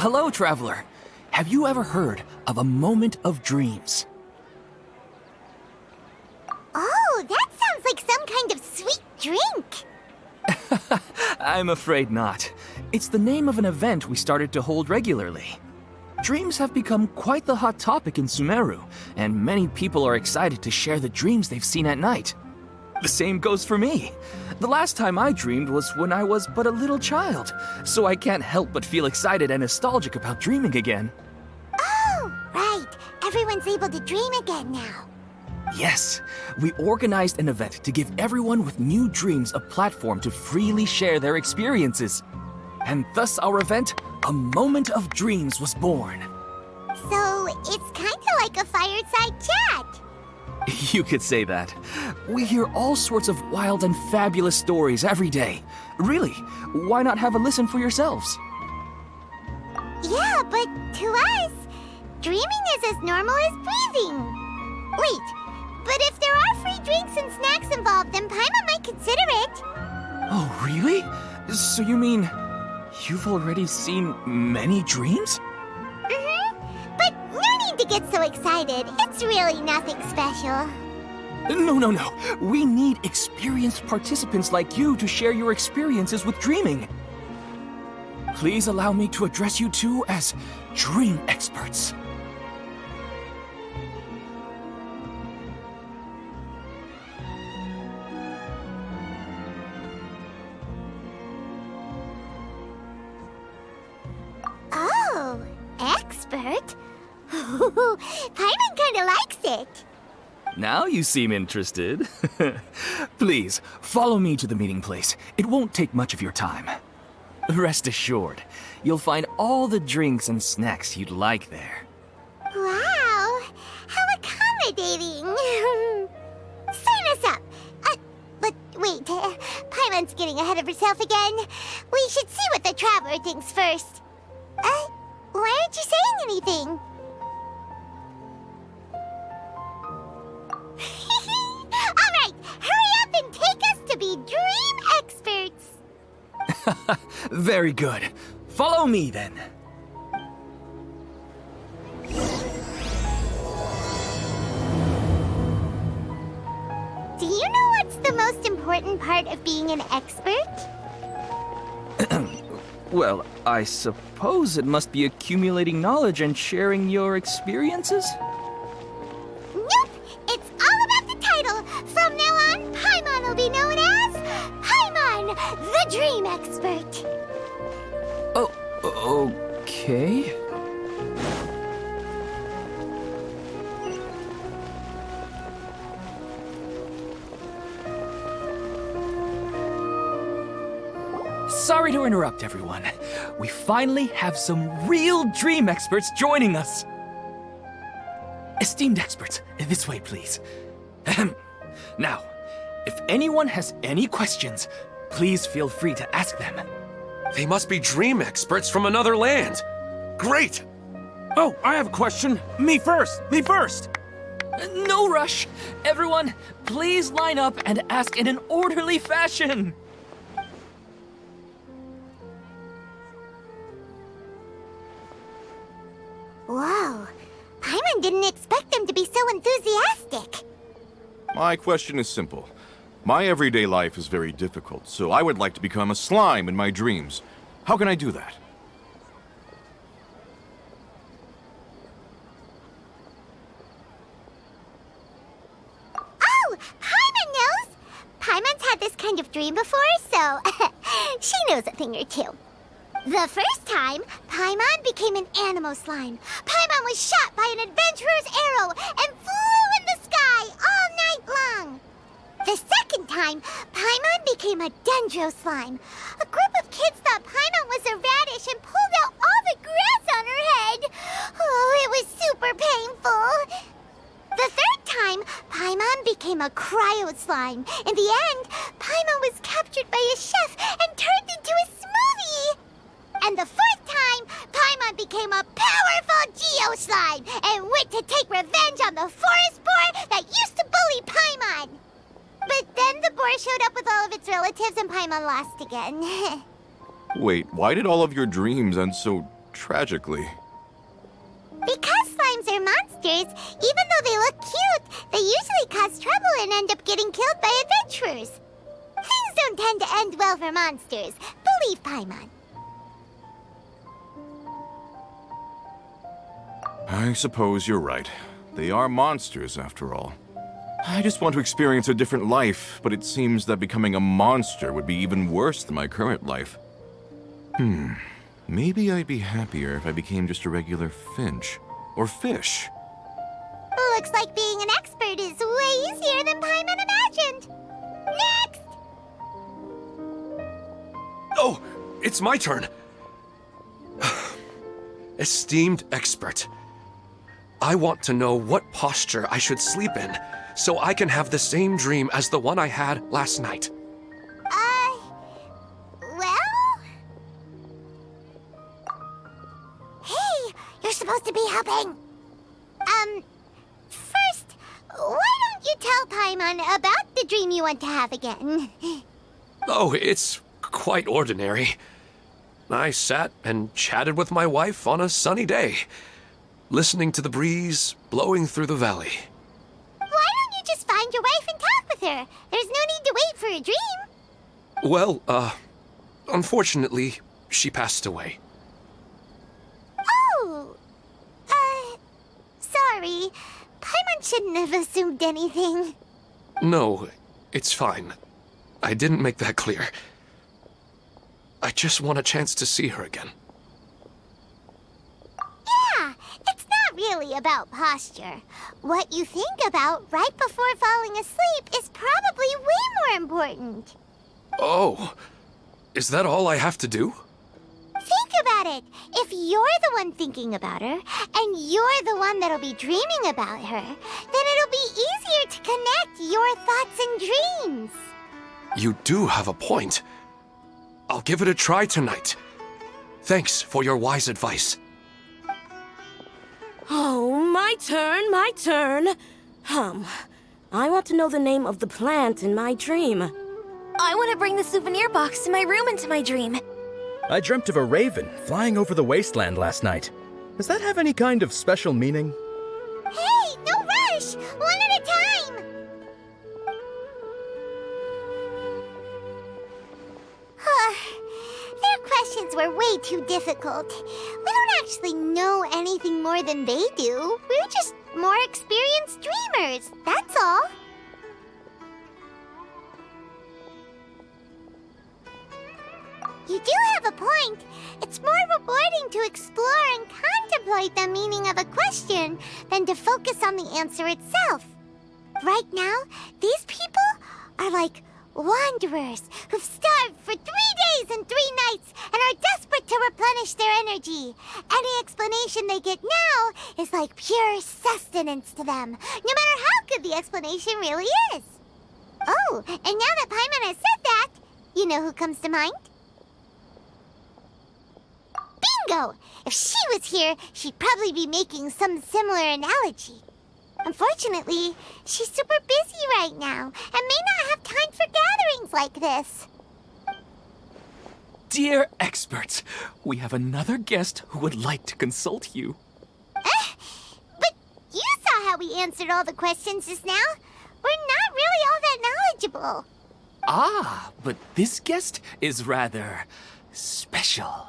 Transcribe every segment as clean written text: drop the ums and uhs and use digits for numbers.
Hello, traveler. Have you ever heard of a moment of dreams? Oh, that sounds like some kind of sweet drink. I'm afraid not. It's the name of an event we started to hold regularly. Dreams have become quite the hot topic in Sumeru, and many people are excited to share the dreams they've seen at night. The same goes for me. The last time I dreamed was when I was but a little child, so I can't help but feel excited and nostalgic about dreaming again. Oh, right. Everyone's able to dream again now. Yes, we organized an event to give everyone with new dreams a platform to freely share their experiences. And thus our event, A Moment of Dreams, was born. So, it's kinda like a fireside chat. You could say that. We hear all sorts of wild and fabulous stories every day. Really, why not have a listen for yourselves? Yeah, but to us, dreaming is as normal as breathing. Wait, but if there are free drinks and snacks involved, then Paimon might consider it. Oh, really? So you mean you've already seen many dreams? But no need to get so excited. It's really nothing special. No. We need experienced participants like you to share your experiences with dreaming. Please allow me to address you two as dream experts. Oh, expert? Paimon kinda likes it. Now you seem interested. Please, follow me to the meeting place. It won't take much of your time. Rest assured, you'll find all the drinks and snacks you'd like there. Wow, how accommodating. Sign us up. But wait, Paimon's getting ahead of herself again. We should see what the traveler thinks first. Why aren't you saying anything? All right, hurry up and take us to be dream experts. Very good. Follow me then. Do you know what's the most important part of being an expert? Well, I suppose it must be accumulating knowledge and sharing your experiences? Nope! It's all about the title! From now on, Paimon will be known as Paimon, the Dream Expert! Oh, okay. Sorry to interrupt, everyone. We finally have some real dream experts joining us. Esteemed experts, this way, please. Ahem. Now, if anyone has any questions, please feel free to ask them. They must be dream experts from another land. Great! Oh, I have a question. Me first! No rush. Everyone, please line up and ask in an orderly fashion. Whoa, Paimon didn't expect them to be so enthusiastic. My question is simple. My everyday life is very difficult, so I would like to become a slime in my dreams. How can I do that? Oh, Paimon knows! Paimon's had this kind of dream before, so she knows a thing or two. The first time, Paimon became an animal slime. Paimon was shot by an adventurer's arrow and flew in the sky all night long. The second time, Paimon became a dendro slime. A group of kids thought Paimon was a radish and pulled out all the grass on her head. Oh, it was super painful. The third time, Paimon became a cryo slime. In the end, Paimon was captured by a chef and turned into a smoothie. And the fourth time, Paimon became a powerful Geo slime and went to take revenge on the forest boar that used to bully Paimon. But then the boar showed up with all of its relatives and Paimon lost again. Wait, why did all of your dreams end so tragically. Because slimes are monsters, even though they look cute, they usually cause trouble and end up getting killed by adventurers. Things don't tend to end well for monsters. Believe Paimon. I suppose you're right. They are monsters, after all. I just want to experience a different life, but it seems that becoming a monster would be even worse than my current life. Maybe I'd be happier if I became just a regular finch. Or fish. Looks like being an expert is way easier than Paimon imagined. Next! Oh, it's my turn. Esteemed expert, I want to know what posture I should sleep in so I can have the same dream as the one I had last night. Well? Hey, you're supposed to be helping. First, why don't you tell Paimon about the dream you want to have again? Oh, it's quite ordinary. I sat and chatted with my wife on a sunny day, listening to the breeze blowing through the valley. Why don't you just find your wife and talk with her? There's no need to wait for a dream. Well, unfortunately, she passed away. Oh, sorry. Paimon shouldn't have assumed anything. No, it's fine. I didn't make that clear. I just want a chance to see her again. Yeah, it's not really about posture. What you think about right before falling asleep is probably way more important. Oh, is that all I have to do? Think about it. If you're the one thinking about her, and you're the one that'll be dreaming about her, then it'll be easier to connect your thoughts and dreams. You do have a point. I'll give it a try tonight. Thanks for your wise advice. Oh, my turn, my turn. I want to know the name of the plant in my dream. I want to bring the souvenir box to my room into my dream. I dreamt of a raven flying over the wasteland last night. Does that have any kind of special meaning? Hey, no rush! One at a time! Their questions were way too difficult. We don't actually know anything more than they do. We're just more experienced dreamers, that's all. You do have a point. It's more rewarding to explore and contemplate the meaning of a question than to focus on the answer itself. Right now, these people are like wanderers who've starved for 3 days and 3 nights and are desperate to replenish their energy. Any explanation they get now is like pure sustenance to them, no matter how good the explanation really is. Oh, and now that Paimon has said that, you know who comes to mind? Bingo! If she was here, she'd probably be making some similar analogy. Unfortunately, she's super busy right now and may not have time for gatherings like this. Dear experts, we have another guest who would like to consult you. But you saw how we answered all the questions just now. We're not really all that knowledgeable. Ah, but this guest is rather special.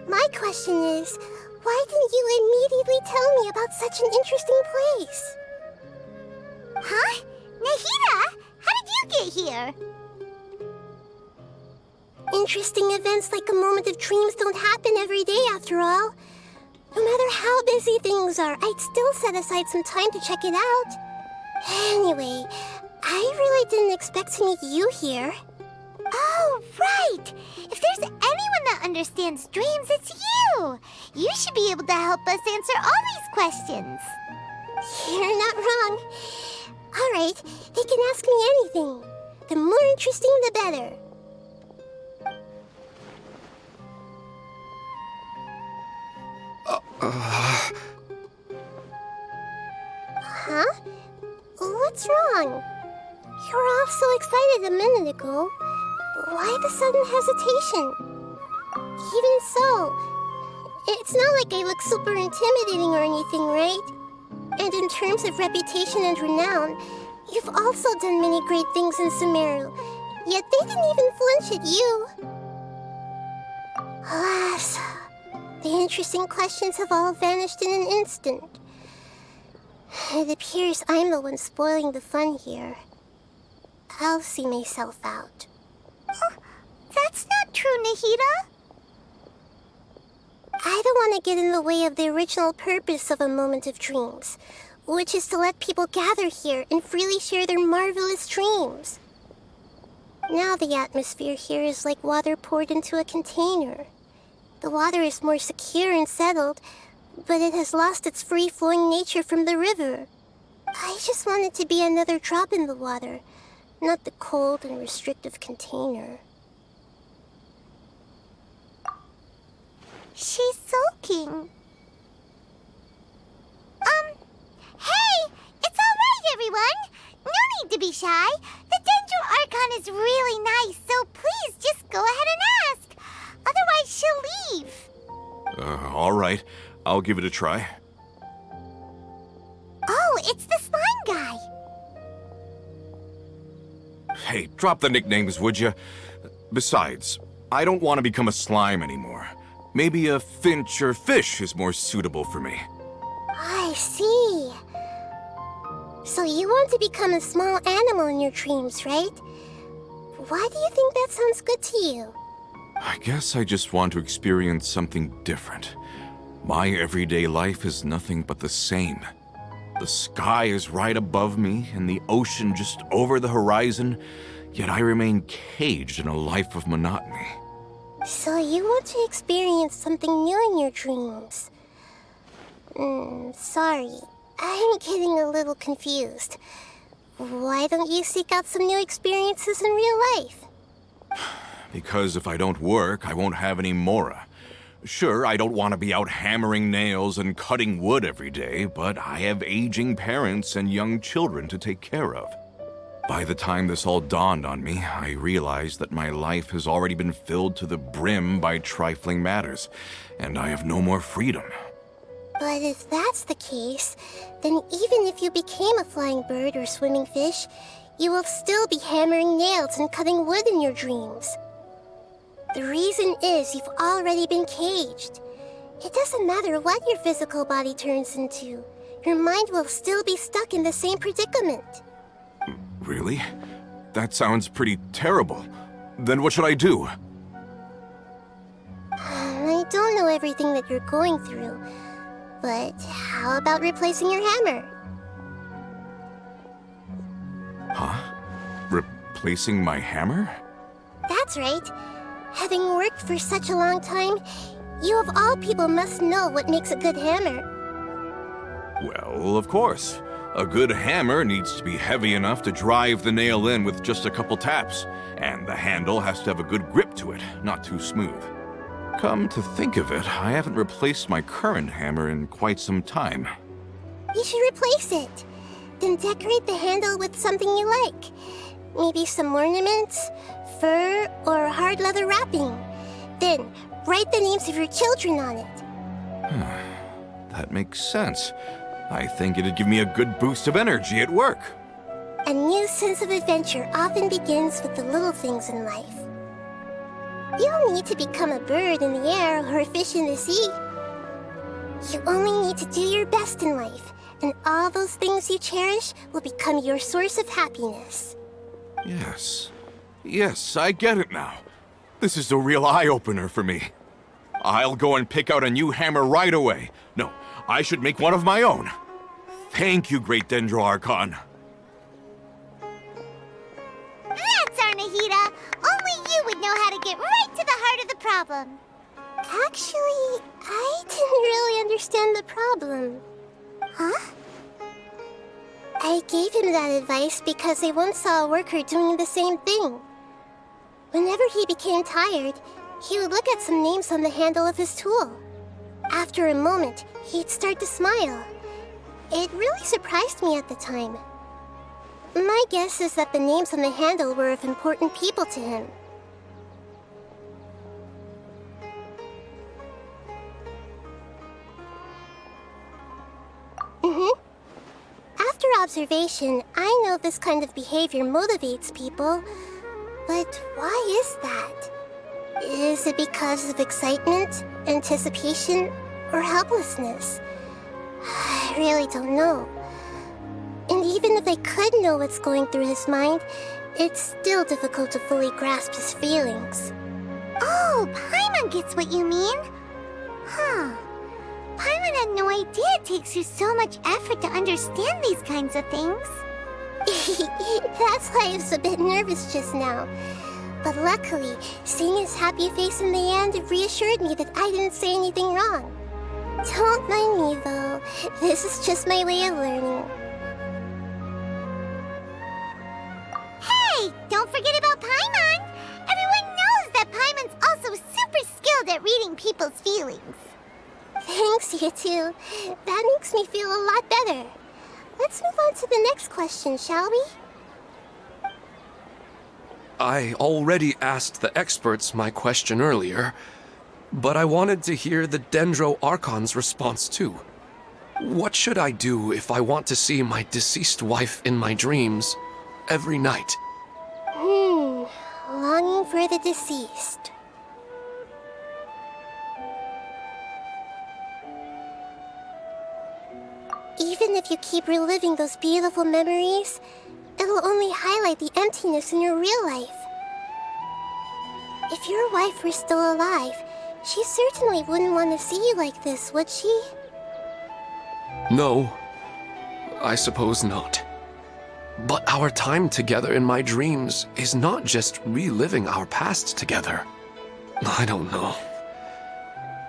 My question is, why didn't you immediately tell me about such an interesting place? Huh? Nahida, how did you get here? Interesting events like a moment of dreams don't happen every day after all. No matter how busy things are, I'd still set aside some time to check it out. Anyway, I really didn't expect to meet you here. Oh, right! If there's anyone that understands dreams, it's you! You should be able to help us answer all these questions. You're not wrong. All right, they can ask me anything. The more interesting, the better. Huh? What's wrong? You were all so excited a minute ago. Why the sudden hesitation? Even so, it's not like I look super intimidating or anything, right? And in terms of reputation and renown, you've also done many great things in Sumeru, yet they didn't even flinch at you. Alas, the interesting questions have all vanished in an instant. It appears I'm the one spoiling the fun here. I'll see myself out. Oh, that's not true, Nahida. I don't want to get in the way of the original purpose of a Moment of Dreams, which is to let people gather here and freely share their marvelous dreams. Now the atmosphere here is like water poured into a container. The water is more secure and settled, but it has lost its free-flowing nature from the river. I just want it to be another drop in the water, not the cold and restrictive container. She's sulking. Hey! It's all right, everyone! No need to be shy. The Dendro Archon is really nice, so please just go ahead and ask. Otherwise, she'll leave. All right. I'll give it a try. Oh, it's the slime guy. Hey, drop the nicknames, would you? Besides, I don't want to become a slime anymore. Maybe a finch or fish is more suitable for me. I see. So you want to become a small animal in your dreams, right? Why do you think that sounds good to you? I guess I just want to experience something different. My everyday life is nothing but the same. The sky is right above me and the ocean just over the horizon, yet I remain caged in a life of monotony. So you want to experience something new in your dreams? Sorry. I'm getting a little confused. Why don't you seek out some new experiences in real life? Because if I don't work, I won't have any mora. Sure, I don't want to be out hammering nails and cutting wood every day, but I have aging parents and young children to take care of. By the time this all dawned on me, I realized that my life has already been filled to the brim by trifling matters, and I have no more freedom. But if that's the case, then even if you became a flying bird or swimming fish, you will still be hammering nails and cutting wood in your dreams. The reason is you've already been caged. It doesn't matter what your physical body turns into. Your mind will still be stuck in the same predicament. Really? That sounds pretty terrible. Then what should I do? I don't know everything that you're going through, but how about replacing your hammer? Huh? Replacing my hammer? That's right. Having worked for such a long time, you of all people must know what makes a good hammer. Well, of course. A good hammer needs to be heavy enough to drive the nail in with just a couple taps, and the handle has to have a good grip to it, not too smooth. Come to think of it, I haven't replaced my current hammer in quite some time. You should replace it. Then decorate the handle with something you like. Maybe some ornaments, fur, or hard leather wrapping. Then write the names of your children on it. That makes sense. I think it'd give me a good boost of energy at work. A new sense of adventure often begins with the little things in life. You don't need to become a bird in the air or a fish in the sea. You only need to do your best in life, and all those things you cherish will become your source of happiness. Yes. Yes, I get it now. This is a real eye-opener for me. I'll go and pick out a new hammer right away. No, I should make one of my own. Thank you, Great Dendro Archon. That's our Nahida. Only you would know how to get right to the heart of the problem. Actually, I didn't really understand the problem. Huh? I gave him that advice because I once saw a worker doing the same thing. Whenever he became tired, he would look at some names on the handle of his tool. After a moment, he'd start to smile. It really surprised me at the time. My guess is that the names on the handle were of important people to him. After observation, I know this kind of behavior motivates people. But why is that? Is it because of excitement, anticipation, or helplessness? I really don't know. And even if I could know what's going through his mind, it's still difficult to fully grasp his feelings. Oh, Paimon gets what you mean. Huh. Paimon had no idea it takes you so much effort to understand these kinds of things. That's why I was a bit nervous just now. But luckily, seeing his happy face in the end reassured me that I didn't say anything wrong. Don't mind me, though. This is just my way of learning. Hey, don't forget about Paimon! Everyone knows that Paimon's also super skilled at reading people's feelings. Thanks, you two. That makes me feel a lot better. Let's move on to the next question, shall we? I already asked the experts my question earlier, but I wanted to hear the Dendro Archon's response too. What should I do if I want to see my deceased wife in my dreams every night? Longing for the deceased. Even if you keep reliving those beautiful memories, it'll only highlight the emptiness in your real life. If your wife were still alive, she certainly wouldn't want to see you like this, would she? No, I suppose not. But our time together in my dreams is not just reliving our past together. I don't know.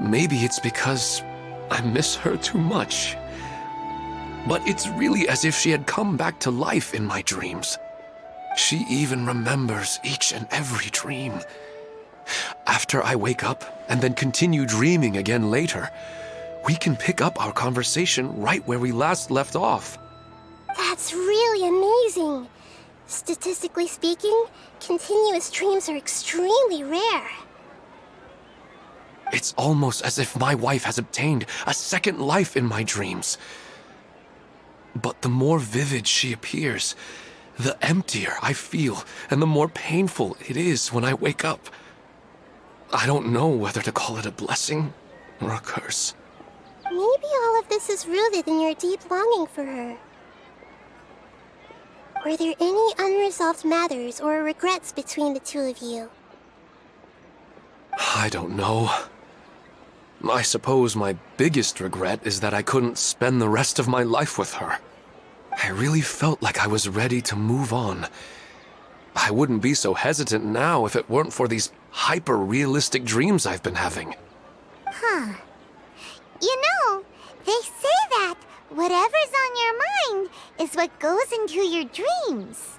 Maybe it's because I miss her too much. But it's really as if she had come back to life in my dreams. She even remembers each and every dream. After I wake up and then continue dreaming again later, we can pick up our conversation right where we last left off. That's really amazing. Statistically speaking, continuous dreams are extremely rare. It's almost as if my wife has obtained a second life in my dreams. But the more vivid she appears, the emptier I feel, and the more painful it is when I wake up. I don't know whether to call it a blessing or a curse. Maybe all of this is rooted in your deep longing for her. Were there any unresolved matters or regrets between the two of you? I don't know. I suppose my biggest regret is that I couldn't spend the rest of my life with her. I really felt like I was ready to move on. I wouldn't be so hesitant now if it weren't for these hyper-realistic dreams I've been having. Huh. You know, they say that whatever's on your mind is what goes into your dreams.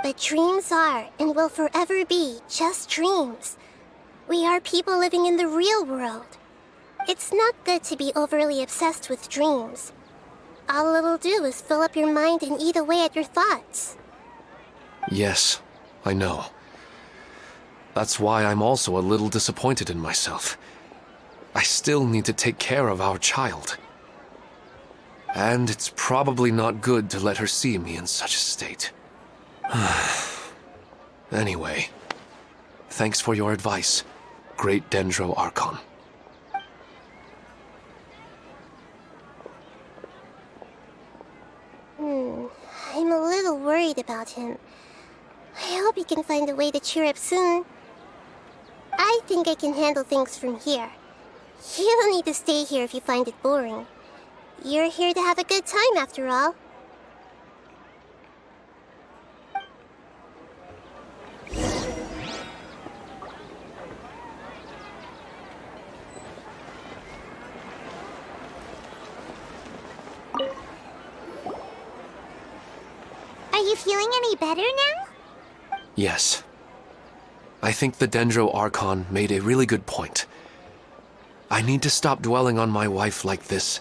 But dreams are and will forever be just dreams. We are people living in the real world. It's not good to be overly obsessed with dreams. All it'll do is fill up your mind and eat away at your thoughts. Yes, I know. That's why I'm also a little disappointed in myself. I still need to take care of our child. And it's probably not good to let her see me in such a state. Anyway, thanks for your advice, Great Dendro Archon. I'm a little worried about him. I hope he can find a way to cheer up soon. I think I can handle things from here. You don't need to stay here if you find it boring. You're here to have a good time, after all. Are you feeling any better now? Yes. I think the Dendro Archon made a really good point. I need to stop dwelling on my wife like this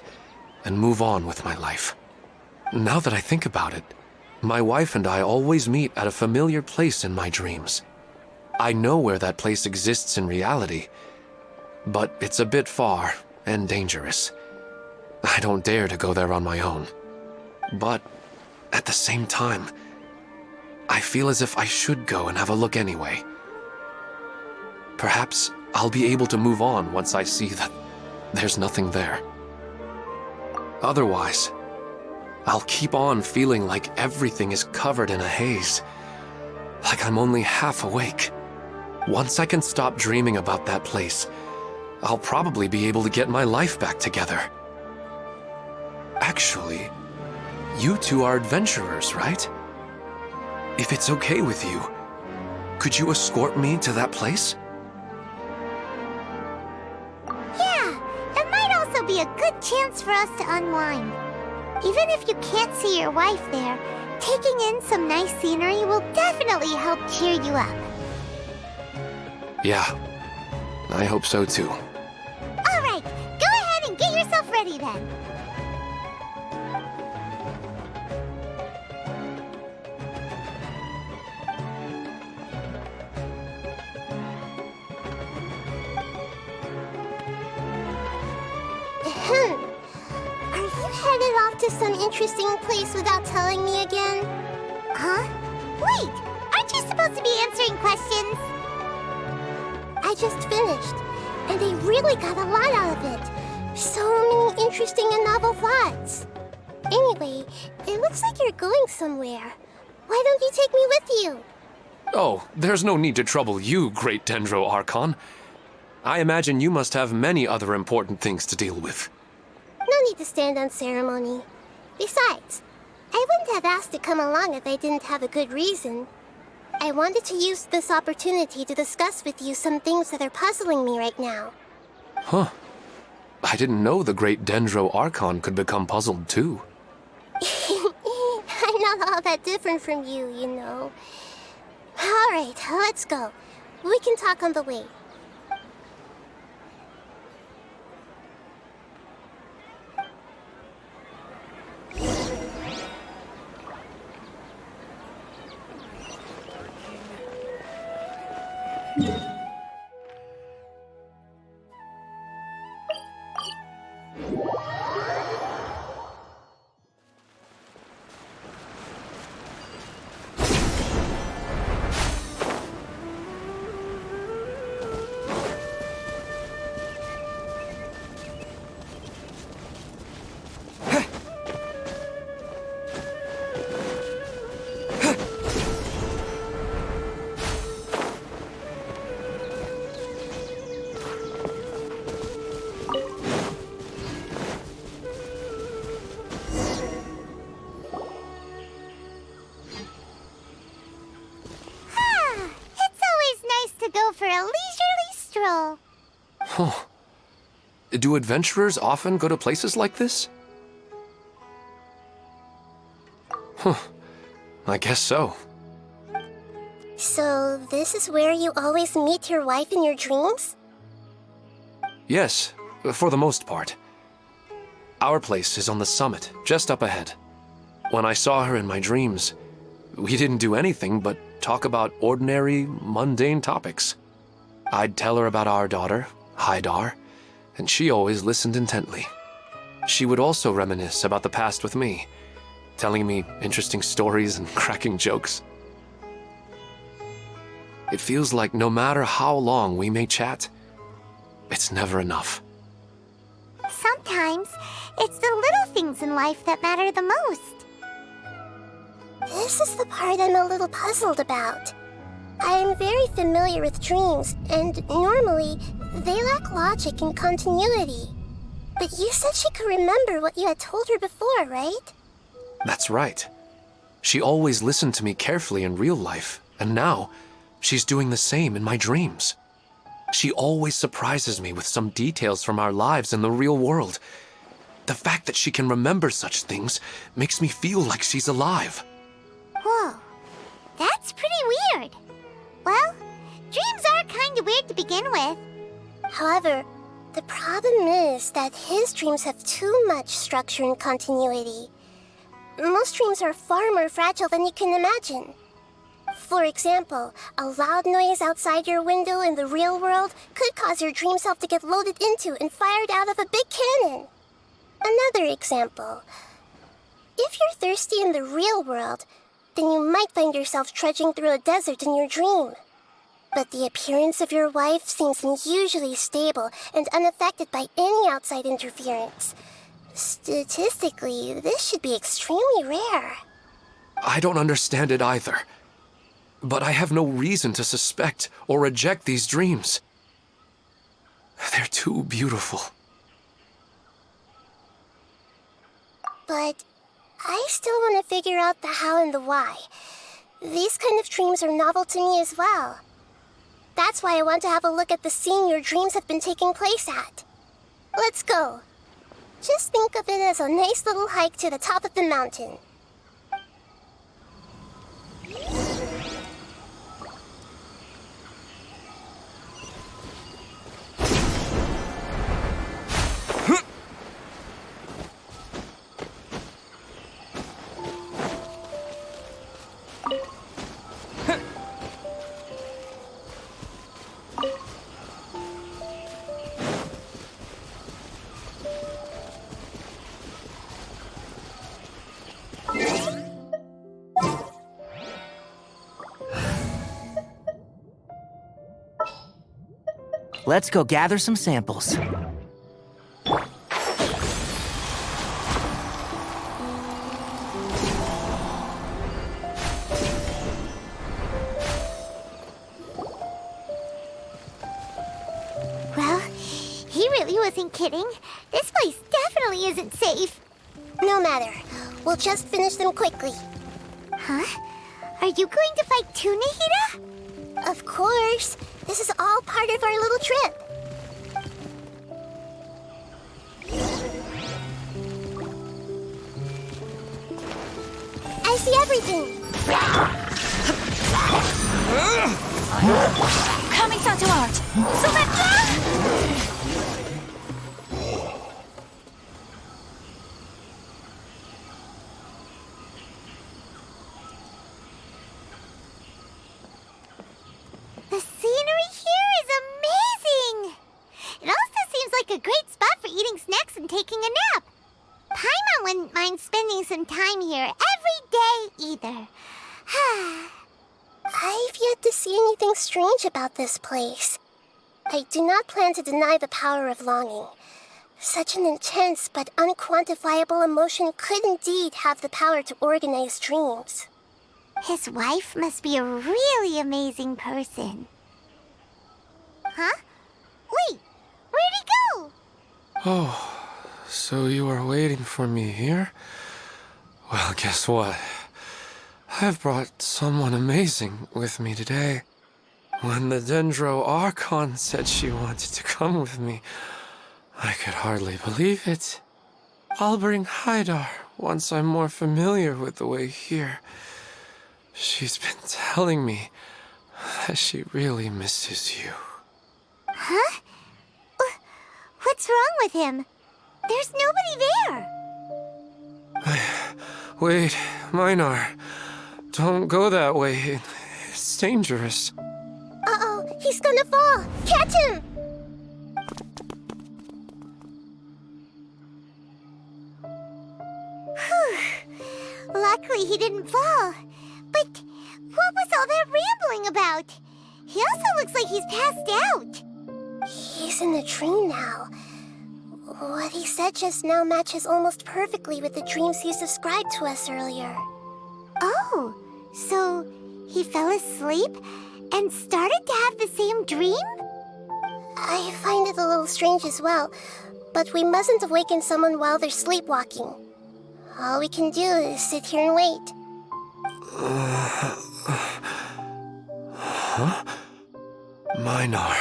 and move on with my life. Now that I think about it, my wife and I always meet at a familiar place in my dreams. I know where that place exists in reality, but it's a bit far and dangerous. I don't dare to go there on my own. But at the same time, I feel as if I should go and have a look anyway. Perhaps I'll be able to move on once I see that there's nothing there. Otherwise, I'll keep on feeling like everything is covered in a haze, like I'm only half awake. Once I can stop dreaming about that place, I'll probably be able to get my life back together. Actually, you two are adventurers, right? If it's okay with you, could you escort me to that place? Yeah, it might also be a good chance for us to unwind. Even if you can't see your wife there, taking in some nice scenery will definitely help cheer you up. Yeah, I hope so too. All right, go ahead and get yourself ready then. Are you headed off to some interesting place without telling me again? Huh? Wait, aren't you supposed to be answering questions? I just finished, and I really got a lot out of it. So many interesting and novel thoughts. Anyway, it looks like you're going somewhere. Why don't you take me with you? Oh, there's no need to trouble you, Great Dendro Archon. I imagine you must have many other important things to deal with. No need to stand on ceremony. Besides, I wouldn't have asked to come along if I didn't have a good reason. I wanted to use this opportunity to discuss with you some things that are puzzling me right now. Huh. I didn't know the Great Dendro Archon could become puzzled too. I'm not all that different from you, you know. All right, let's go. We can talk on the way. Go for a leisurely stroll. Huh. Do adventurers often go to places like this? Huh. I guess so. So, this is where you always meet your wife in your dreams? Yes, for the most part. Our place is on the summit, just up ahead. When I saw her in my dreams, we didn't do anything but talk about ordinary, mundane topics. I'd tell her about our daughter, Haidar, and she always listened intently. She would also reminisce about the past with me, telling me interesting stories and cracking jokes. It feels like no matter how long we may chat, it's never enough. Sometimes, it's the little things in life that matter the most. This is the part I'm a little puzzled about. I am very familiar with dreams, and normally, they lack logic and continuity. But you said she could remember what you had told her before, right? That's right. She always listened to me carefully in real life, and now, she's doing the same in my dreams. She always surprises me with some details from our lives in the real world. The fact that she can remember such things makes me feel like she's alive. Whoa, that's pretty weird. Well, dreams are kind of weird to begin with. However, the problem is that his dreams have too much structure and continuity. Most dreams are far more fragile than you can imagine. For example, a loud noise outside your window in the real world could cause your dream self to get loaded into and fired out of a big cannon. Another example. If you're thirsty in the real world, then you might find yourself trudging through a desert in your dream. But the appearance of your wife seems unusually stable and unaffected by any outside interference. Statistically, this should be extremely rare. I don't understand it either. But I have no reason to suspect or reject these dreams. They're too beautiful. But I still want to figure out the how and the why. These kind of dreams are novel to me as well. That's why I want to have a look at the scene your dreams have been taking place at. Let's go. Just think of it as a nice little hike to the top of the mountain. Let's go gather some samples. Well, he really wasn't kidding. This place definitely isn't safe. No matter. We'll just finish them quickly. Huh? Are you going to fight too, Nahida? Of course. This is all part of our little trip. I see everything. Coming to art. The scenery here is amazing! It also seems like a great spot for eating snacks and taking a nap. Paimon wouldn't mind spending some time here every day either. I've yet to see anything strange about this place. I do not plan to deny the power of longing. Such an intense but unquantifiable emotion could indeed have the power to organize dreams. His wife must be a really amazing person. Huh? Wait, where'd he go? Oh, so you are waiting for me here? Well, guess what? I've brought someone amazing with me today. When the Dendro Archon said she wanted to come with me, I could hardly believe it. I'll bring Haidar once I'm more familiar with the way here. She's been telling me that she really misses you. Huh? What's wrong with him? There's nobody there. Wait, Minar. Don't go that way. It's dangerous. Uh-oh, he's gonna fall! Catch him! Luckily he didn't fall. But what was all that rambling about? He also looks like he's passed out. He's in a dream now. What he said just now matches almost perfectly with the dreams he's described to us earlier. Oh, so he fell asleep and started to have the same dream? I find it a little strange as well, but we mustn't awaken someone while they're sleepwalking. All we can do is sit here and wait. Huh? Minar.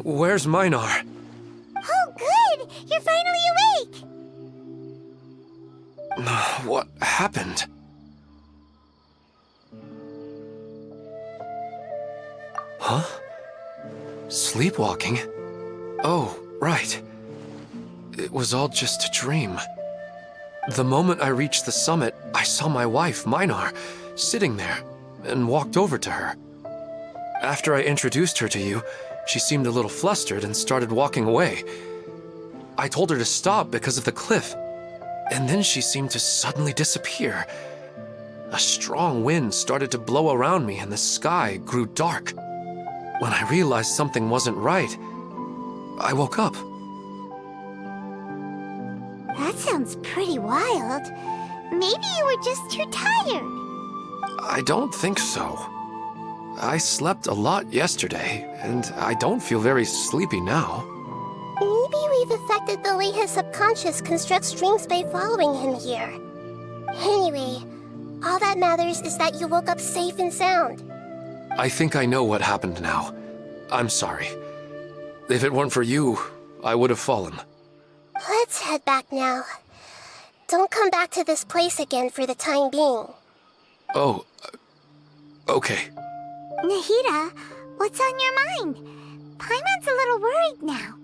Where's Minar? Oh, good! You're finally awake! What happened? Huh? Sleepwalking? Oh, right. It was all just a dream. The moment I reached the summit, I saw my wife, Minar, sitting there, and walked over to her. After I introduced her to you, she seemed a little flustered and started walking away. I told her to stop because of the cliff, and then she seemed to suddenly disappear. A strong wind started to blow around me and the sky grew dark. When I realized something wasn't right, I woke up. That sounds pretty wild. Maybe you were just too tired. I don't think so. I slept a lot yesterday, and I don't feel very sleepy now. Maybe we've affected the way his subconscious constructs dreams by following him here. Anyway, all that matters is that you woke up safe and sound. I think I know what happened now. I'm sorry. If it weren't for you, I would have fallen. Let's head back now. Don't come back to this place again for the time being. Oh, okay. Nahida, what's on your mind? Paimon's a little worried now.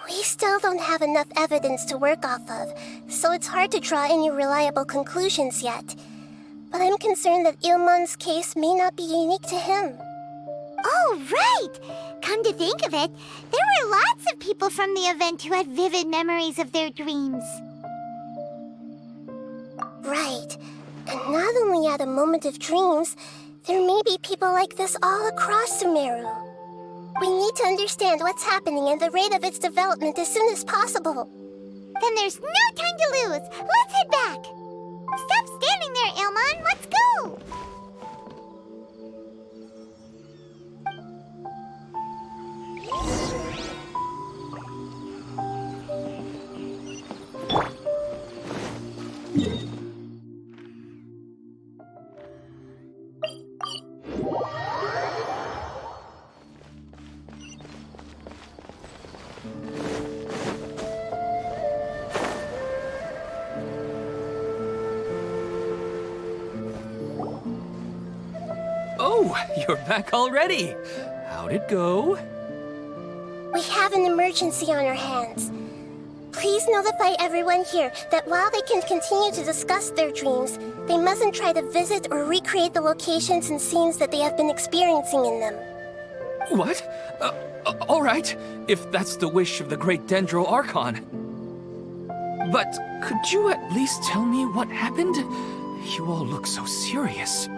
We still don't have enough evidence to work off of, so it's hard to draw any reliable conclusions yet. But I'm concerned that Ilmon's case may not be unique to him. Oh, right! Come to think of it, there were lots of people from the event who had vivid memories of their dreams. Right. And not only at a moment of dreams, there may be people like this all across Sumeru. We need to understand what's happening and the rate of its development as soon as possible. Then there's no time to lose. Let's head back. Stop standing there, Ilmon. Let's go. Oh, you're back already. How'd it go? We have an emergency on our hands. Please notify everyone here that while they can continue to discuss their dreams, they mustn't try to visit or recreate the locations and scenes that they have been experiencing in them. What? All right, if that's the wish of the great Dendro Archon. But could you at least tell me what happened? You all look so serious.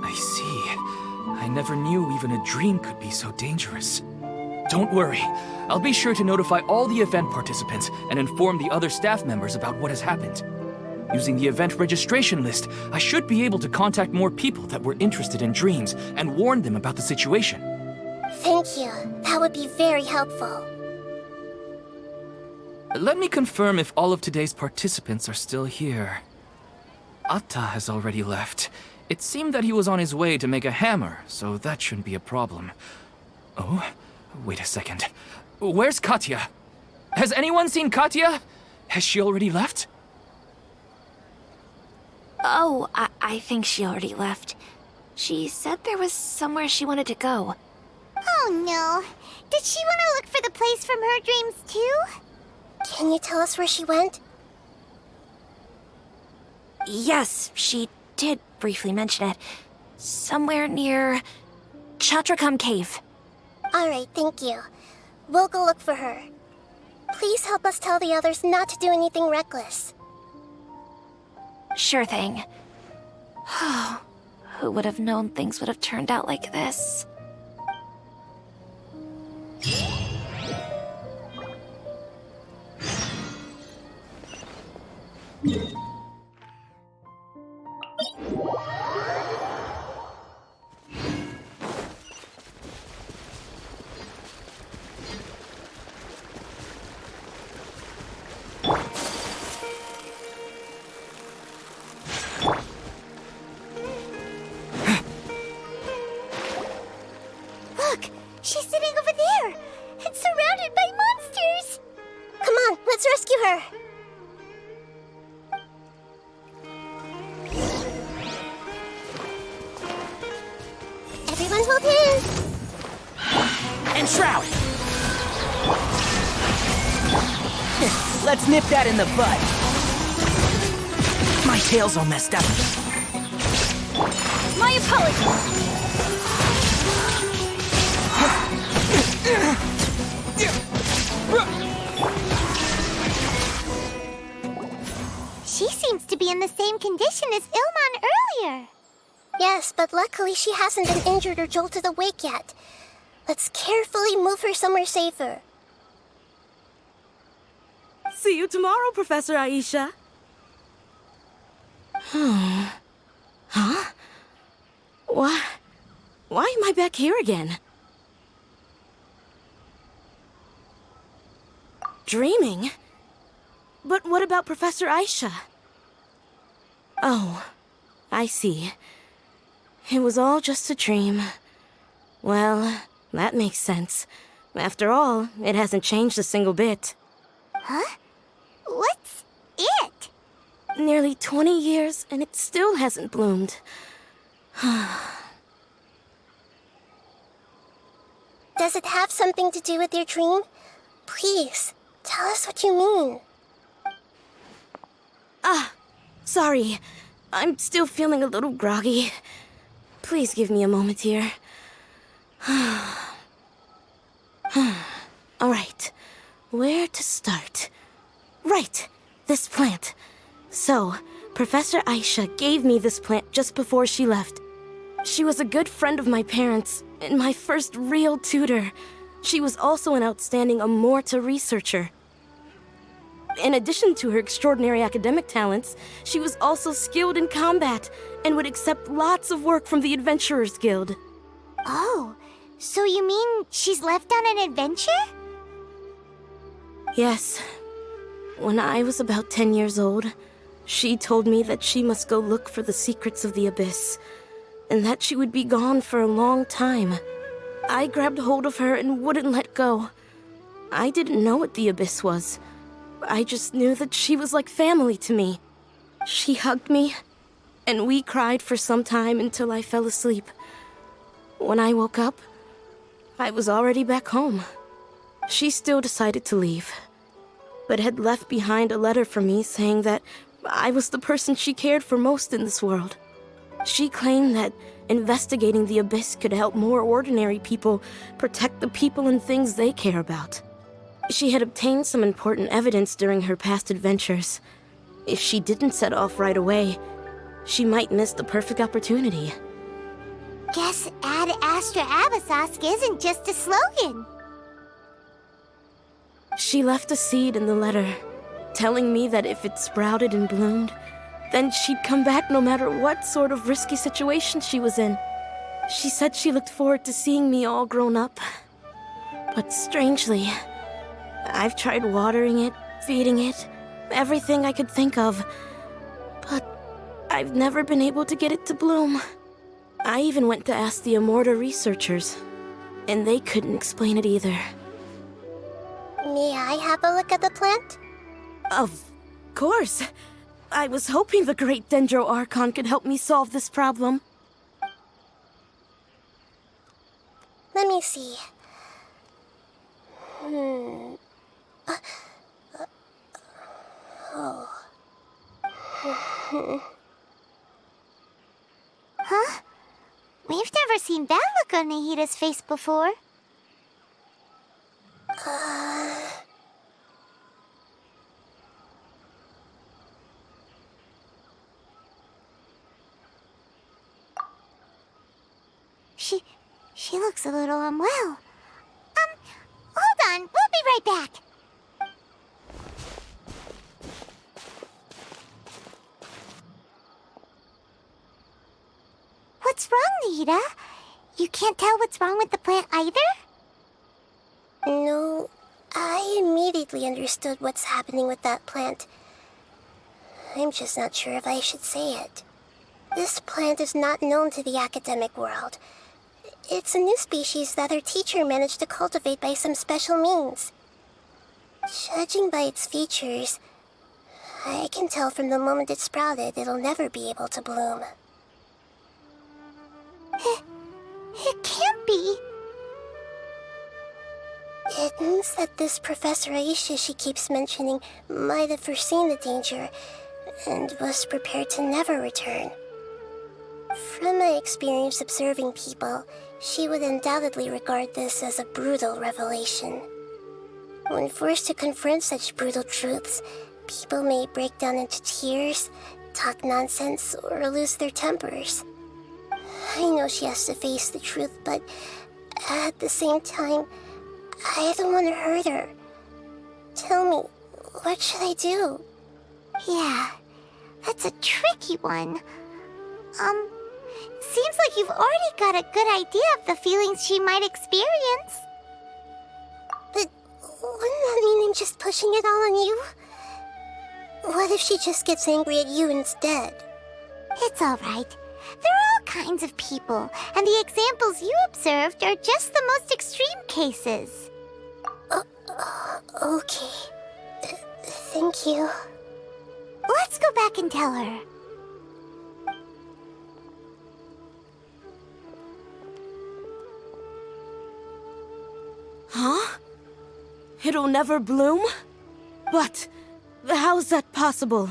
I see. I never knew even a dream could be so dangerous. Don't worry. I'll be sure to notify all the event participants and inform the other staff members about what has happened. Using the event registration list, I should be able to contact more people that were interested in dreams and warn them about the situation. Thank you. That would be very helpful. Let me confirm if all of today's participants are still here. Atta has already left. It seemed that he was on his way to make a hammer, so that shouldn't be a problem. Oh, wait a second. Where's Katya? Has anyone seen Katya? Has she already left? Oh, I think she already left. She said there was somewhere she wanted to go. Oh no. Did she want to look for the place from her dreams too? Can you tell us where she went? Yes, she did briefly mention it. Somewhere near Chatrakam Cave. Alright, thank you. We'll go look for her. Please help us tell the others not to do anything reckless. Sure thing. Who would have known things would have turned out like this? Look, she's sitting over there and surrounded by monsters. Come on, let's rescue her! Everyone hold hands! And Shroud! Let's nip that in the bud. My tail's all messed up. My apologies! the same condition as Ilman earlier. Yes, but luckily she hasn't been injured or jolted awake yet. Let's carefully move her somewhere safer. See you tomorrow, Professor Aisha. Huh? Why am I back here again? Dreaming? But what about Professor Aisha? Oh, I see. It was all just a dream. Well, that makes sense. After all, it hasn't changed a single bit. Huh? What's it? Nearly 20 years, and it still hasn't bloomed. Does it have something to do with your dream? Please, tell us what you mean. Sorry. I'm still feeling a little groggy. Please give me a moment here. Alright, where to start? Right, this plant. So, Professor Aisha gave me this plant just before she left. She was a good friend of my parents, and my first real tutor. She was also an outstanding Amorta researcher. In addition to her extraordinary academic talents, she was also skilled in combat and would accept lots of work from the Adventurers Guild. Oh, so you mean she's left on an adventure? Yes. When I was about 10 years old, she told me that she must go look for the secrets of the Abyss, and that she would be gone for a long time. I grabbed hold of her and wouldn't let go. I didn't know what the Abyss was. I just knew that she was like family to me. She hugged me, and we cried for some time until I fell asleep. When I woke up, I was already back home. She still decided to leave, but had left behind a letter for me saying that I was the person she cared for most in this world. She claimed that investigating the Abyss could help more ordinary people protect the people and things they care about. She had obtained some important evidence during her past adventures. If she didn't set off right away, she might miss the perfect opportunity. Guess Ad Astra Abyssosque isn't just a slogan. She left a seed in the letter, telling me that if it sprouted and bloomed, then she'd come back no matter what sort of risky situation she was in. She said she looked forward to seeing me all grown up. But strangely, I've tried watering it, feeding it, everything I could think of. But I've never been able to get it to bloom. I even went to ask the Amorta researchers, and they couldn't explain it either. May I have a look at the plant? Of course. I was hoping the great Dendro Archon could help me solve this problem. Let me see. Huh? We've never seen that look on Nahida's face before. She looks a little unwell. Hold on, we'll be right back. What's wrong, Nahida? You can't tell what's wrong with the plant either? No, I immediately understood what's happening with that plant. I'm just not sure if I should say it. This plant is not known to the academic world. It's a new species that our teacher managed to cultivate by some special means. Judging by its features, I can tell from the moment it sprouted it'll never be able to bloom. It can't be. It means that this Professor Aisha she keeps mentioning might have foreseen the danger and was prepared to never return. From my experience observing people, she would undoubtedly regard this as a brutal revelation. When forced to confront such brutal truths, people may break down into tears, talk nonsense or lose their tempers. I know she has to face the truth, but at the same time, I don't want to hurt her. Tell me, what should I do? Yeah, that's a tricky one. Seems like you've already got a good idea of the feelings she might experience. But wouldn't that mean I'm just pushing it all on you? What if she just gets angry at you instead? It's all right. There are all kinds of people, and the examples you observed are just the most extreme cases. Okay. Thank you. Let's go back and tell her. Huh? It'll never bloom? But how's that possible?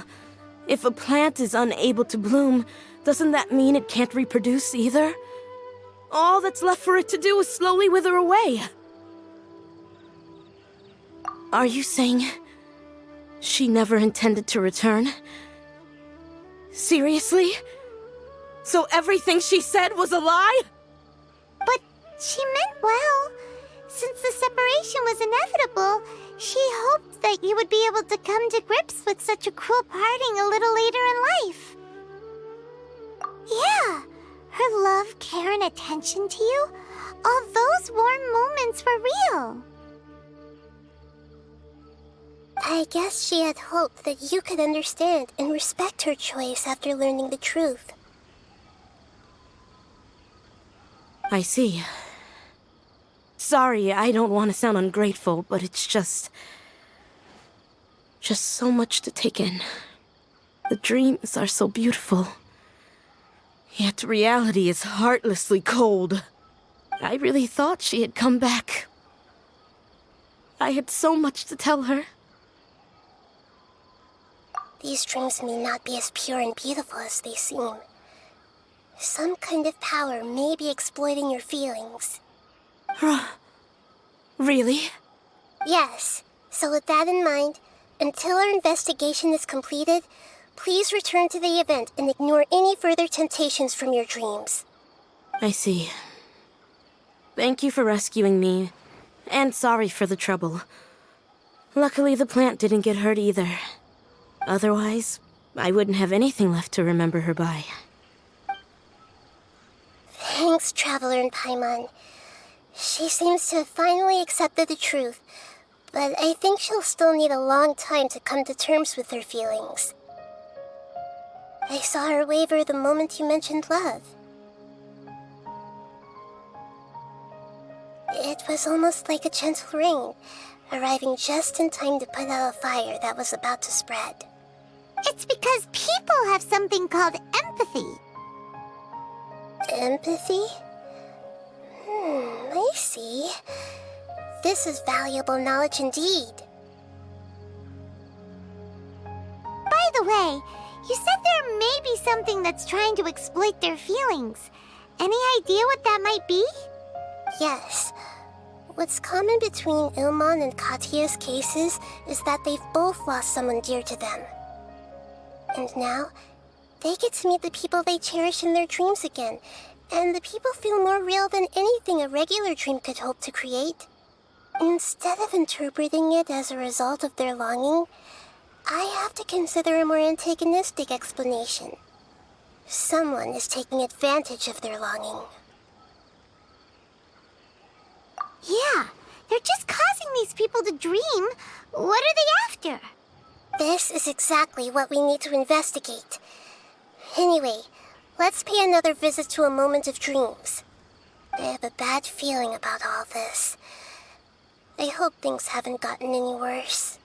If a plant is unable to bloom, doesn't that mean it can't reproduce either? All that's left for it to do is slowly wither away. Are you saying she never intended to return? Seriously? So everything she said was a lie? But she meant well. Since the separation was inevitable, she hoped that you would be able to come to grips with such a cruel parting a little later in life. Yeah, her love, care, and attention to you, all those warm moments were real. I guess she had hoped that you could understand and respect her choice after learning the truth. I see. Sorry, I don't want to sound ungrateful, but it's just so much to take in. The dreams are so beautiful. Yet reality is heartlessly cold. I really thought she had come back. I had so much to tell her. These dreams may not be as pure and beautiful as they seem. Some kind of power may be exploiting your feelings. Really? Yes. So with that in mind, until our investigation is completed, please return to the event and ignore any further temptations from your dreams. I see. Thank you for rescuing me, and sorry for the trouble. Luckily, the plant didn't get hurt either. Otherwise, I wouldn't have anything left to remember her by. Thanks, Traveler and Paimon. She seems to have finally accepted the truth, but I think she'll still need a long time to come to terms with her feelings. I saw her waver the moment you mentioned love. It was almost like a gentle rain, arriving just in time to put out a fire that was about to spread. It's because people have something called empathy. Empathy? I see. This is valuable knowledge indeed. By the way, you said there may be something that's trying to exploit their feelings. Any idea what that might be? Yes. What's common between Ilmon and Katya's cases is that they've both lost someone dear to them. And now, they get to meet the people they cherish in their dreams again, and the people feel more real than anything a regular dream could hope to create. Instead of interpreting it as a result of their longing, I have to consider a more antagonistic explanation. Someone is taking advantage of their longing. Yeah, they're just causing these people to dream. What are they after? This is exactly what we need to investigate. Anyway, let's pay another visit to a moment of dreams. I have a bad feeling about all this. I hope things haven't gotten any worse.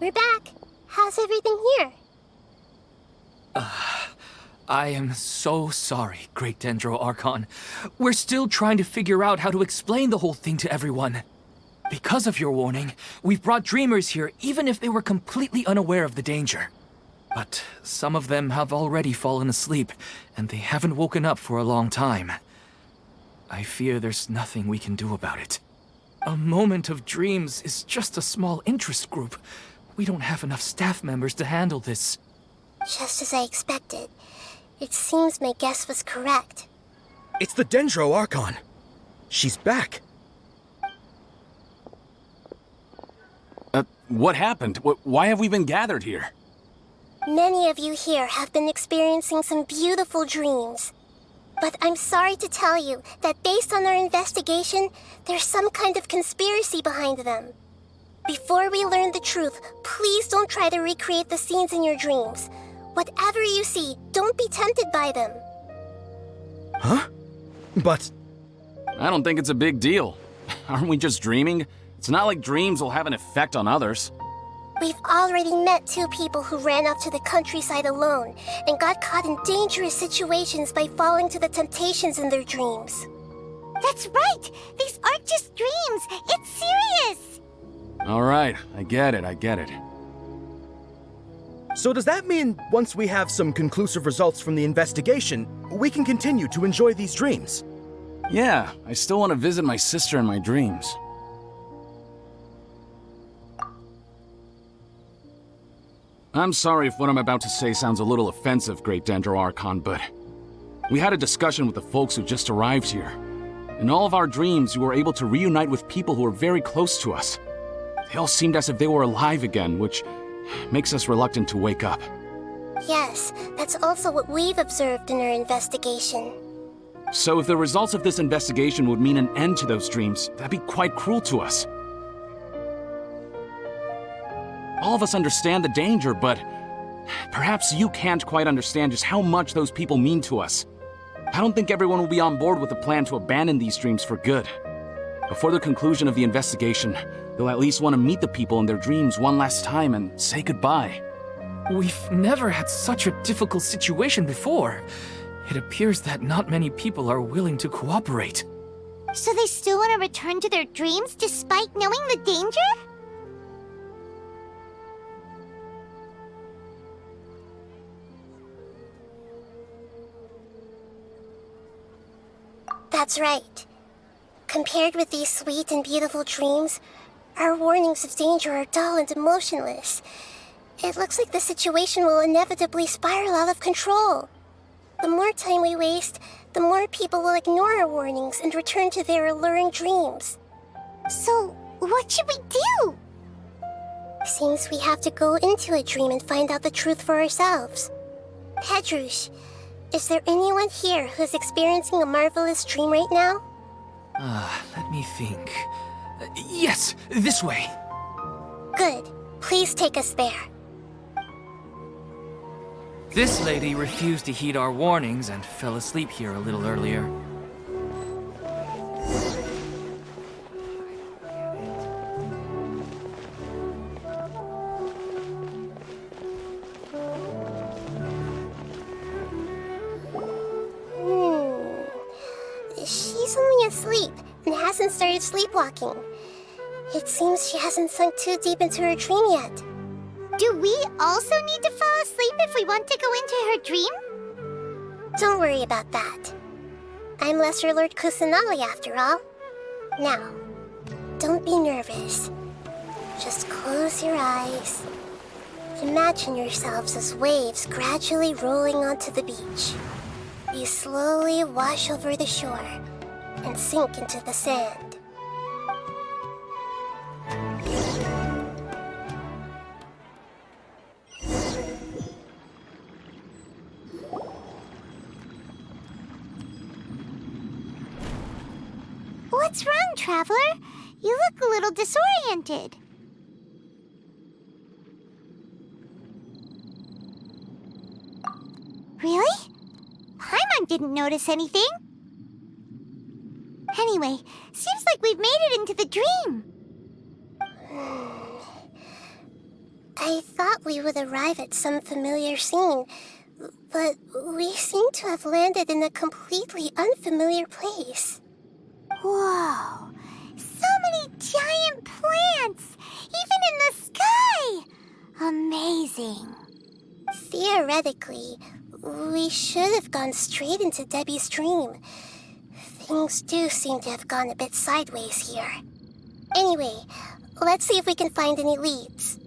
We're back. How's everything here? I am so sorry, Great Dendro Archon. We're still trying to figure out how to explain the whole thing to everyone. Because of your warning, we've brought dreamers here even if they were completely unaware of the danger. But some of them have already fallen asleep, and they haven't woken up for a long time. I fear there's nothing we can do about it. A moment of dreams is just a small interest group. We don't have enough staff members to handle this. Just as I expected. It seems my guess was correct. It's the Dendro Archon. She's back. What happened? Why have we been gathered here? Many of you here have been experiencing some beautiful dreams. But I'm sorry to tell you that based on our investigation, there's some kind of conspiracy behind them. Before we learn the truth, please don't try to recreate the scenes in your dreams. Whatever you see, don't be tempted by them. Huh? But... I don't think it's a big deal. Aren't we just dreaming? It's not like dreams will have an effect on others. We've already met 2 people who ran off to the countryside alone and got caught in dangerous situations by falling to the temptations in their dreams. That's right! These aren't just dreams! It's serious! All right, I get it. so does that mean once we have some conclusive results from the investigation, we can continue to enjoy these dreams? Yeah, I still want to visit my sister in my dreams. I'm sorry if what I'm about to say sounds a little offensive, Great Dendro Archon, but we had a discussion with the folks who just arrived here. In all of our dreams, we were able to reunite with people who were very close to us. They all seemed as if they were alive again, which makes us reluctant to wake up. Yes, that's also what we've observed in our investigation. So if the results of this investigation would mean an end to those dreams, that'd be quite cruel to us. All of us understand the danger, but perhaps you can't quite understand just how much those people mean to us. I don't think everyone will be on board with the plan to abandon these dreams for good. Before the conclusion of the investigation, they'll at least want to meet the people in their dreams one last time and say goodbye. We've never had such a difficult situation before. It appears that not many people are willing to cooperate. So they still want to return to their dreams despite knowing the danger? That's right. Compared with these sweet and beautiful dreams, our warnings of danger are dull and emotionless. It looks like the situation will inevitably spiral out of control. The more time we waste, the more people will ignore our warnings and return to their alluring dreams. So, what should we do? Seems we have to go into a dream and find out the truth for ourselves. Pedrush, is there anyone here who's experiencing a marvelous dream right now? Let me think. Yes, this way. Good. Please take us there. This lady refused to heed our warnings and fell asleep here a little earlier. She's only asleep and hasn't started sleepwalking. It seems she hasn't sunk too deep into her dream yet. Do we also need to fall asleep if we want to go into her dream? Don't worry about that. I'm Lesser Lord Kusanali after all. Now, don't be nervous. Just close your eyes. Imagine yourselves as waves gradually rolling onto the beach. You slowly wash over the shore and sink into the sand. What's wrong, Traveler? You look a little disoriented. Really? Paimon didn't notice anything. Anyway, seems like we've made it into the dream. I thought we would arrive at some familiar scene, but we seem to have landed in a completely unfamiliar place. Whoa! So many giant plants! Even in the sky! Amazing. Theoretically, we should have gone straight into Debbie's dream. Things do seem to have gone a bit sideways here. Anyway, let's see if we can find any leads.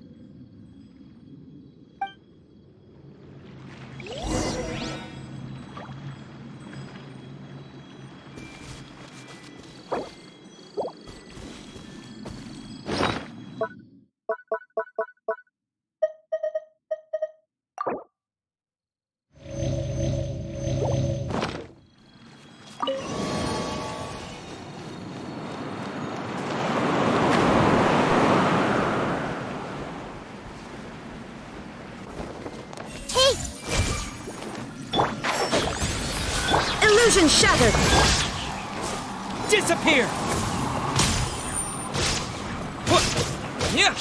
Illusion shattered! Disappear! Yeah!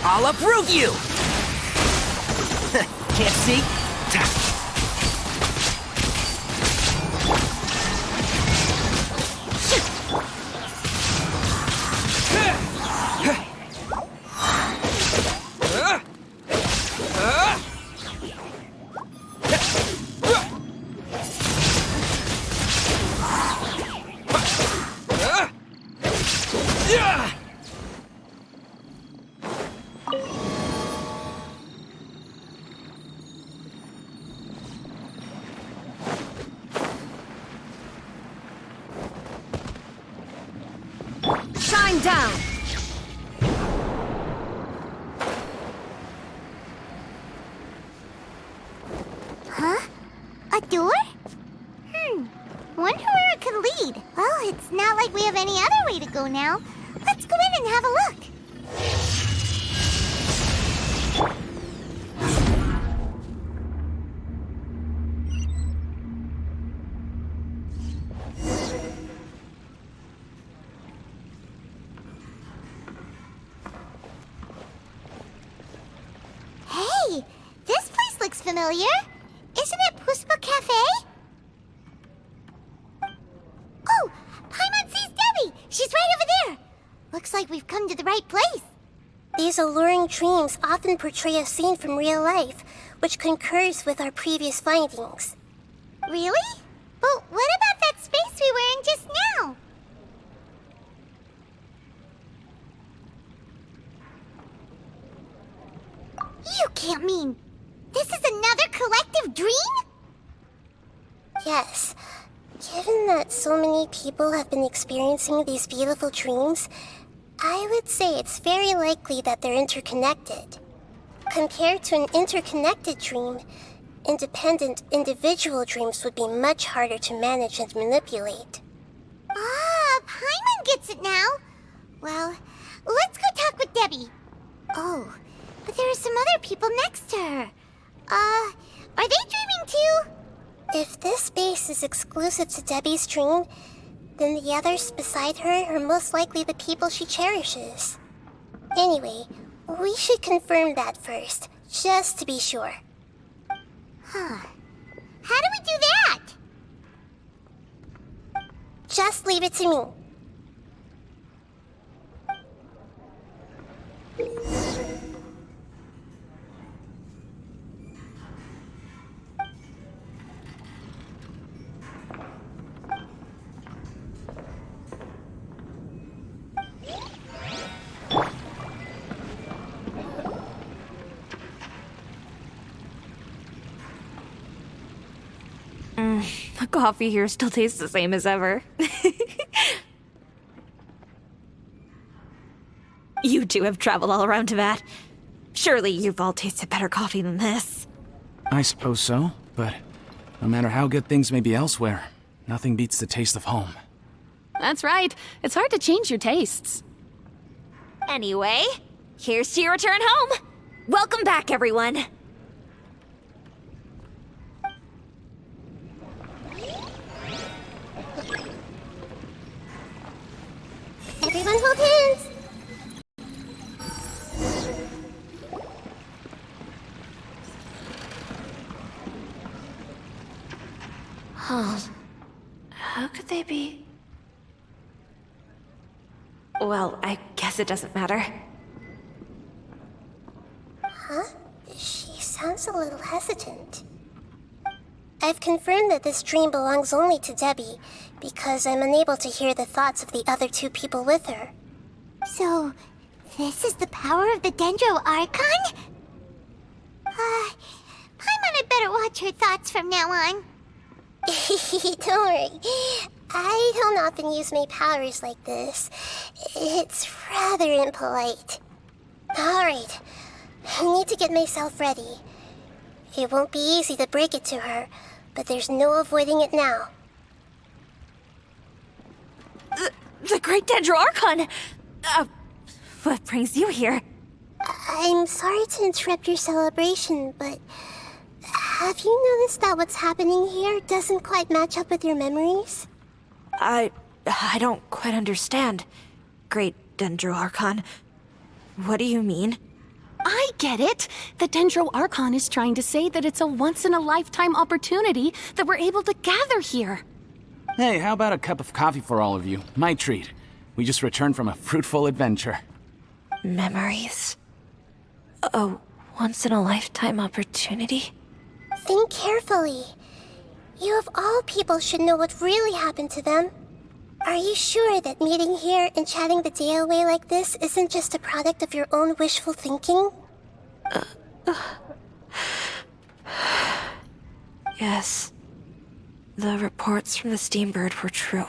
I'll uproot you! Can't see? Shine down! Huh? A door? Wonder where it could lead. Well, it's not like we have any other way to go now. Let's go in and have a look. Hey, this place looks familiar. Isn't it Puspa Cafe? Oh, Paimon sees Debbie! She's right over there! Looks like we've come to the right place. These alluring dreams often portray a scene from real life, which concurs with our previous findings. Really? But what about that space we were in just now? You can't mean... this is another collective dream? Yes. Given that so many people have been experiencing these beautiful dreams, I would say it's very likely that they're interconnected. Compared to an interconnected dream, independent individual dreams would be much harder to manage and manipulate. Ah, Paimon gets it now. Well, let's go talk with Debbie. Oh, but there are some other people next to her. Are they dreaming too? If this space is exclusive to Debbie's dream, then the others beside her are most likely the people she cherishes. Anyway, we should confirm that first, just to be sure. Huh. How do we do that? Just leave it to me. The coffee here still tastes the same as ever. You two have traveled all around Tibet. Surely you've all tasted better coffee than this. I suppose so, but no matter how good things may be elsewhere, nothing beats the taste of home. That's right. It's hard to change your tastes. Anyway, here's to your return home. Welcome back, everyone. animals. How could they be? Well, I guess it doesn't matter. Huh? She sounds a little hesitant. I've confirmed that this dream belongs only to Debbie, because I'm unable to hear the thoughts of the other two people with her. So, this is the power of the Dendro Archon? Paimon had better watch her thoughts from now on. Don't worry. I don't often use my powers like this. It's rather impolite. Alright, I need to get myself ready. It won't be easy to break it to her, but there's no avoiding it now. The Great Dendro Archon! What brings you here? I'm sorry to interrupt your celebration, but have you noticed that what's happening here doesn't quite match up with your memories? I don't quite understand. Great Dendro Archon. What do you mean? I get it. The Dendro Archon is trying to say that it's a once-in-a-lifetime opportunity that we're able to gather here. Hey, how about a cup of coffee for all of you? My treat. We just returned from a fruitful adventure. Memories. A once-in-a-lifetime opportunity? Think carefully. You of all people should know what really happened to them. Are you sure that meeting here and chatting the day away like this isn't just a product of your own wishful thinking? Yes. The reports from the Steambird were true.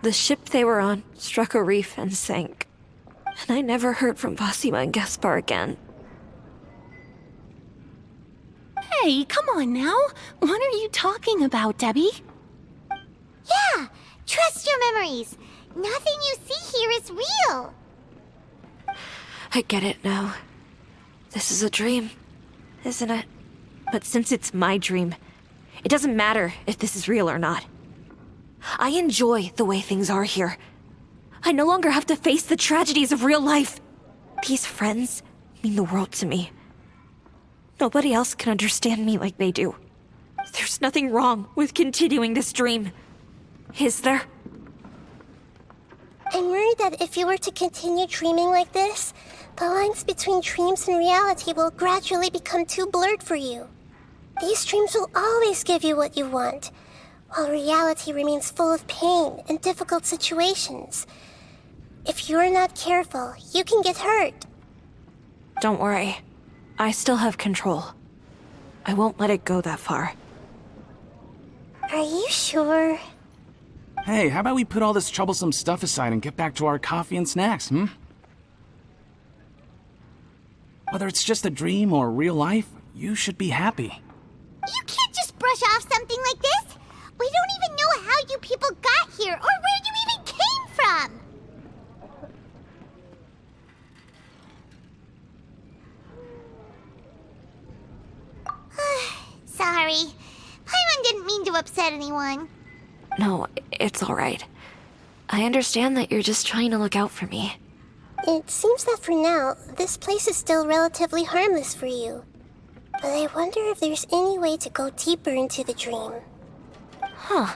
The ship they were on struck a reef and sank. And I never heard from Basima and Gaspar again. Hey, come on now. What are you talking about, Debbie? Yeah, trust your memories. Nothing you see here is real. I get it now. This is a dream, isn't it? But since it's my dream, it doesn't matter if this is real or not. I enjoy the way things are here. I no longer have to face the tragedies of real life. These friends mean the world to me. Nobody else can understand me like they do. There's nothing wrong with continuing this dream. Is there? I'm worried that if you were to continue dreaming like this, the lines between dreams and reality will gradually become too blurred for you. These dreams will always give you what you want, while reality remains full of pain and difficult situations. If you're not careful, you can get hurt. Don't worry. I still have control. I won't let it go that far. Are you sure? Hey, how about we put all this troublesome stuff aside and get back to our coffee and snacks, hmm? Whether it's just a dream or real life, you should be happy. You can't just brush off something like this. We don't even know how you people got here or where you even came from. Sorry. Paimon didn't mean to upset anyone. No, it's all right. I understand that you're just trying to look out for me. It seems that for now, this place is still relatively harmless for you. But I wonder if there's any way to go deeper into the dream. Huh.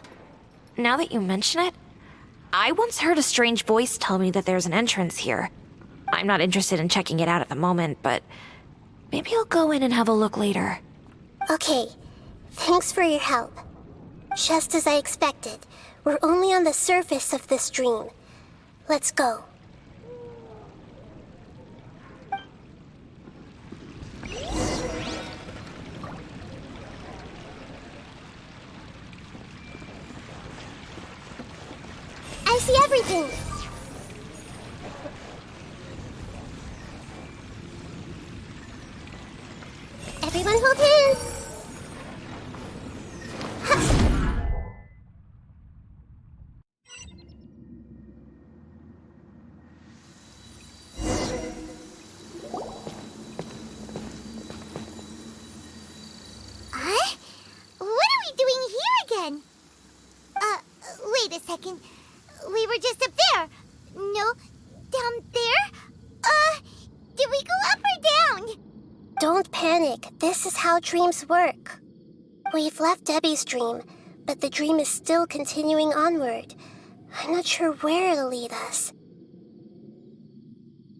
Now that you mention it, I once heard a strange voice tell me that there's an entrance here. I'm not interested in checking it out at the moment, but maybe I'll go in and have a look later. Okay, thanks for your help. Just as I expected, we're only on the surface of this dream. Let's go. I see everything! Everyone hold hands! Huh? What are we doing here again? Wait a second. We were just up there. No, down there? Did we go up or down? Don't panic. This is how dreams work. We've left Debbie's dream, but the dream is still continuing onward. I'm not sure where it'll lead us.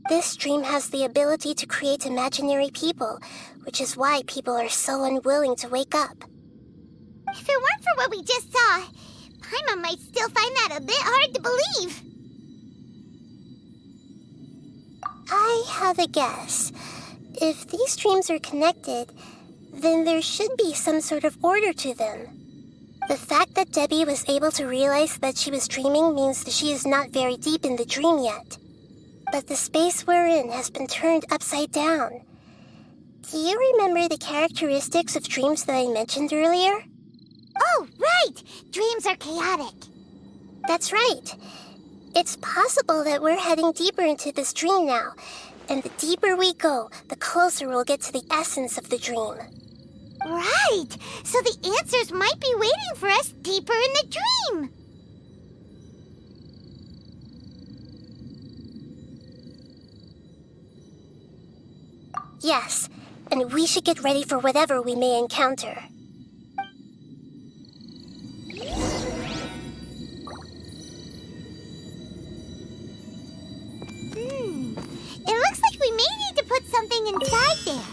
This dream has the ability to create imaginary people, which is why people are so unwilling to wake up. If it weren't for what we just saw, Paimon might still find that a bit hard to believe. I have a guess. If these dreams are connected, then there should be some sort of order to them. The fact that Debbie was able to realize that she was dreaming means that she is not very deep in the dream yet. But the space we're in has been turned upside down. Do you remember the characteristics of dreams that I mentioned earlier? Oh, right! Dreams are chaotic. That's right. It's possible that we're heading deeper into this dream now, and the deeper we go, the closer we'll get to the essence of the dream. Right! So the answers might be waiting for us deeper in the dream! Yes, and we should get ready for whatever we may encounter. It looks like we may need to put something inside there.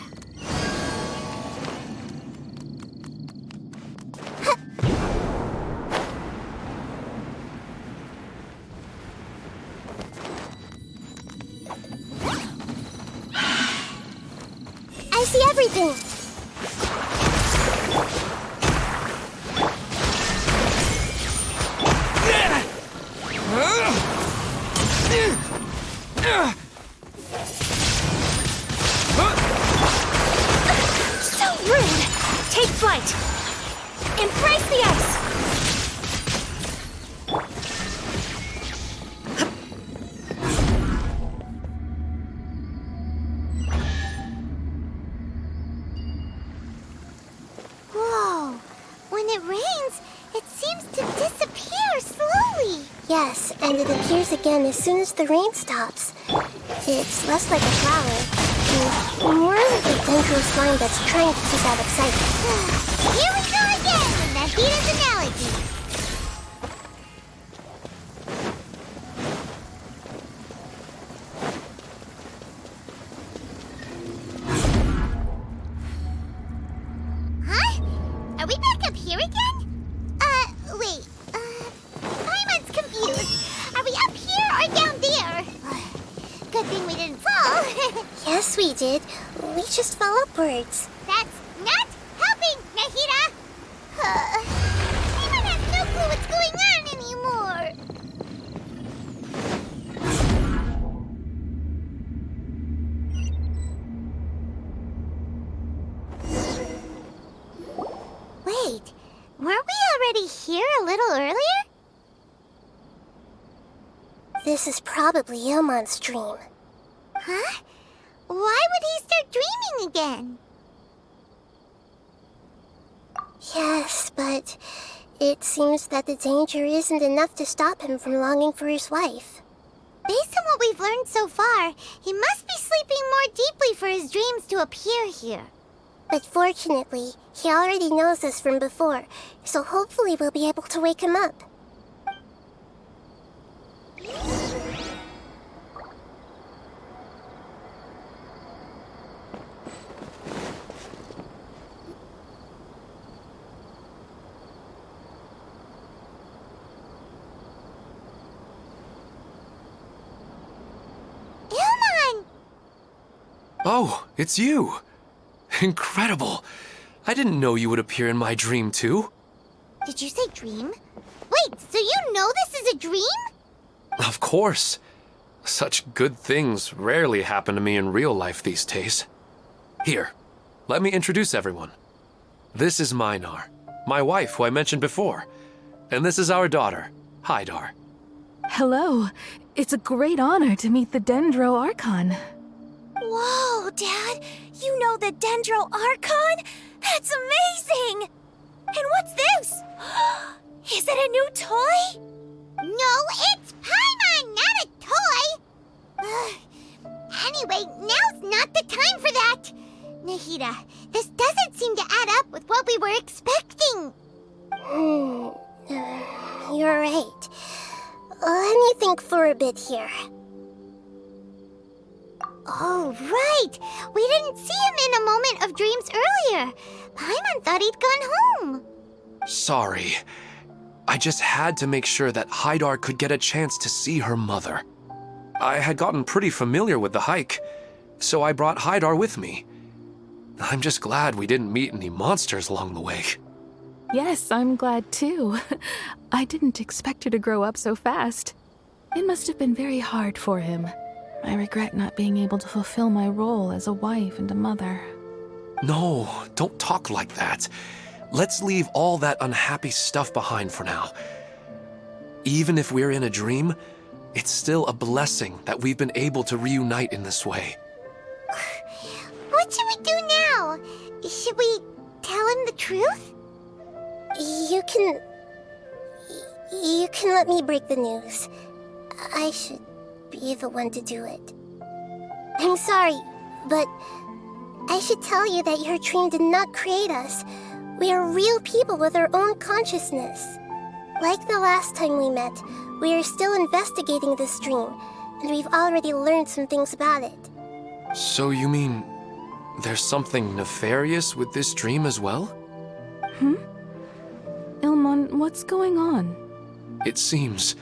I see everything! So rude! Take flight! Embrace the ice! Whoa! When it rains, it seems to disappear slowly. Yes, and it appears again as soon as the rain stops. It's less like a flower, and more like a dendro slime that's trying to keep out of sight. Here we go again with Nahita's analogy. Huh? Are we back up here again? Wait. Paimon's confused. Are we up here or down there? Good thing we didn't fall. Yes, we did. We just fell upwards. That's not helping, Nahita! Paimon has no clue what's going on anymore. Wait, weren't we already here a little earlier? This is probably Ilmon's dream. Huh? Why would he start dreaming again? Yes, but it seems that the danger isn't enough to stop him from longing for his wife. Based on what we've learned so far, he must be sleeping more deeply for his dreams to appear here. But fortunately, he already knows us from before, so hopefully we'll be able to wake him up. Ilmon! Oh, it's you! Incredible! I didn't know you would appear in my dream, too. Did you say dream? Wait, so you know this is a dream? Of course. Such good things rarely happen to me in real life these days. Here, let me introduce everyone. This is Minar, my wife who I mentioned before. And this is our daughter, Hydar. Hello. It's a great honor to meet the Dendro Archon. Whoa, Dad! You know the Dendro Archon? That's amazing! And what's this? Is it a new toy? No, it's Paimon, not a toy! Anyway, now's not the time for that! Nahita, this doesn't seem to add up with what we were expecting. You're right. Let me think for a bit here. Oh, right! We didn't see him in a moment of dreams earlier. Paimon thought he'd gone home. Sorry. I just had to make sure that Haidar could get a chance to see her mother. I had gotten pretty familiar with the hike, so I brought Haidar with me. I'm just glad we didn't meet any monsters along the way. Yes, I'm glad too. I didn't expect her to grow up so fast. It must have been very hard for him. I regret not being able to fulfill my role as a wife and a mother. No, don't talk like that. Let's leave all that unhappy stuff behind for now. Even if we're in a dream, it's still a blessing that we've been able to reunite in this way. What should we do now? Should we tell him the truth? You can let me break the news. I should be the one to do it. I'm sorry, but I should tell you that your dream did not create us. We are real people with our own consciousness. Like the last time we met, we are still investigating this dream, and we've already learned some things about it. So you mean there's something nefarious with this dream as well? Ilmon, what's going on? It seems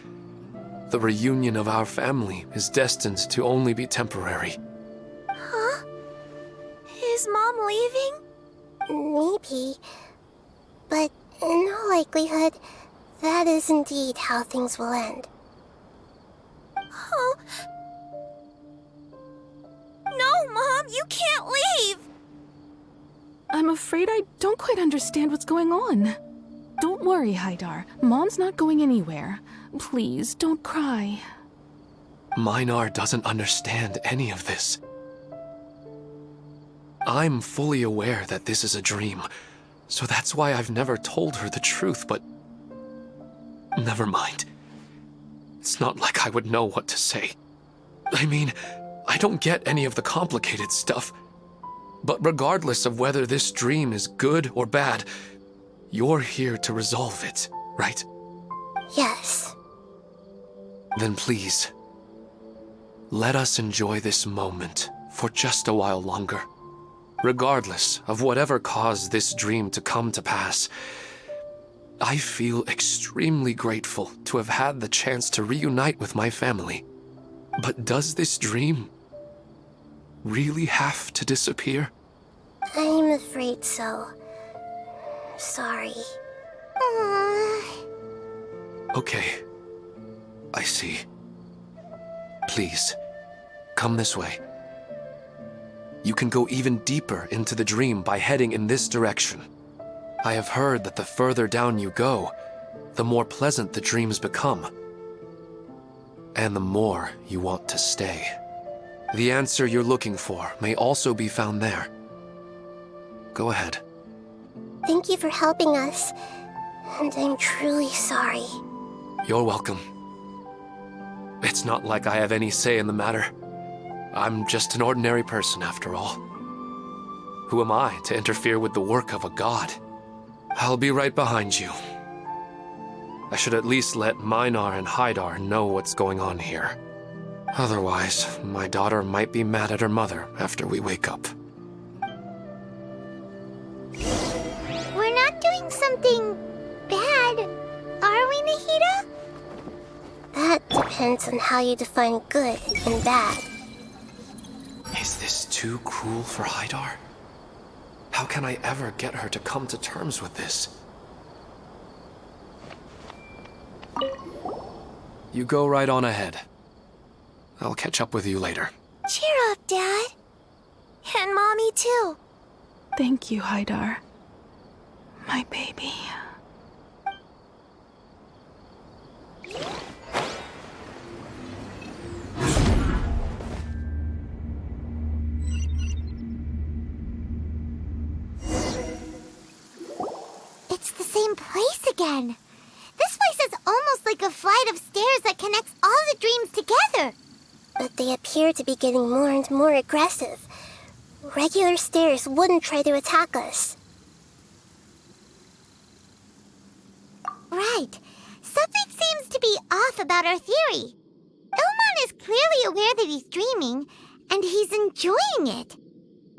the reunion of our family is destined to only be temporary. Huh? Is Mom leaving? Maybe. But in all likelihood, that is indeed how things will end. Oh. No, Mom, you can't leave! I'm afraid I don't quite understand what's going on. Don't worry, Haidar. Mom's not going anywhere. Please, don't cry. Minar doesn't understand any of this. I'm fully aware that this is a dream, so that's why I've never told her the truth, but never mind. It's not like I would know what to say. I mean, I don't get any of the complicated stuff. But regardless of whether this dream is good or bad, you're here to resolve it, right? Yes. Then please, let us enjoy this moment for just a while longer. Regardless of whatever caused this dream to come to pass, I feel extremely grateful to have had the chance to reunite with my family. But does this dream really have to disappear? I'm afraid so. Sorry. Okay. I see. Please, come this way. You can go even deeper into the dream by heading in this direction. I have heard that the further down you go, the more pleasant the dreams become. And the more you want to stay. The answer you're looking for may also be found there. Go ahead. Thank you for helping us, and I'm truly sorry. You're welcome. It's not like I have any say in the matter. I'm just an ordinary person, after all. Who am I to interfere with the work of a god? I'll be right behind you. I should at least let Minar and Haidar know what's going on here. Otherwise, my daughter might be mad at her mother after we wake up. We're not doing something bad, are we, Nahida? That depends on how you define good and bad. Is this too cruel for Haidar? How can I ever get her to come to terms with this? You go right on ahead. I'll catch up with you later. Cheer up, Dad. And Mommy, too. Thank you, Haidar. My baby. It's the same place again. This place is almost like a flight of stairs that connects all the dreams together. But they appear to be getting more and more aggressive. Regular stairs wouldn't try to attack us. Right. Something seems to be off about our theory. Ilmon is clearly aware that he's dreaming, and he's enjoying it.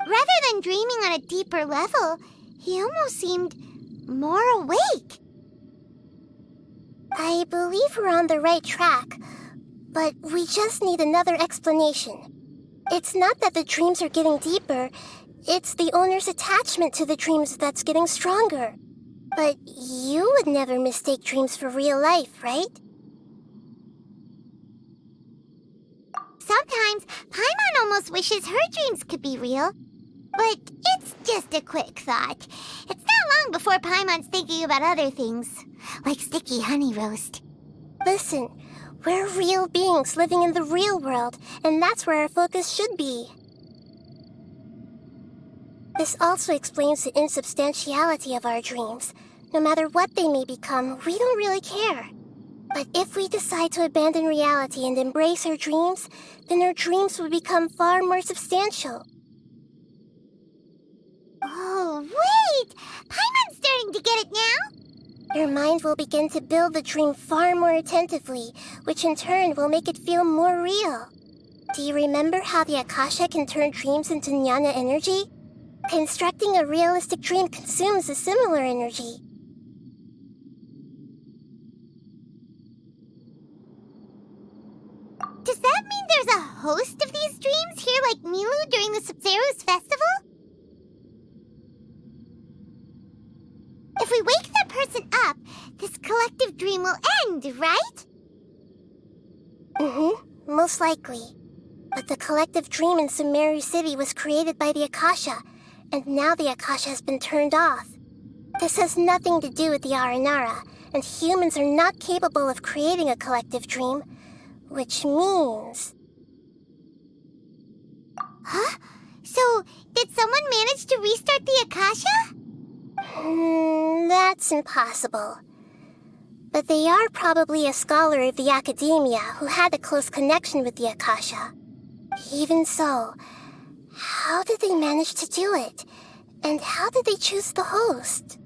Rather than dreaming on a deeper level, he almost seemed more awake. I believe we're on the right track, but we just need another explanation. It's not that the dreams are getting deeper, it's the owner's attachment to the dreams that's getting stronger. But you would never mistake dreams for real life, right? Sometimes, Paimon almost wishes her dreams could be real. But it's just a quick thought. It's not long before Paimon's thinking about other things, like sticky honey roast. Listen, we're real beings living in the real world, and that's where our focus should be. This also explains the insubstantiality of our dreams. No matter what they may become, we don't really care. But if we decide to abandon reality and embrace our dreams, then our dreams will become far more substantial. Oh, wait! Paimon's starting to get it now? Your mind will begin to build the dream far more attentively, which in turn will make it feel more real. Do you remember how the Akasha can turn dreams into jnana energy? Constructing a realistic dream consumes a similar energy. Does that mean there's a host of these dreams here like Milu during the Subzero's festival? If we wake that person up, this collective dream will end, right? Most likely. But the collective dream in Sumeru City was created by the Akasha, and now the Akasha has been turned off. This has nothing to do with the Aranara, and humans are not capable of creating a collective dream, which means... Huh? So, did someone manage to restart the Akasha? That's impossible. But they are probably a scholar of the academia who had a close connection with the Akasha. Even so, how did they manage to do it? And how did they choose the host?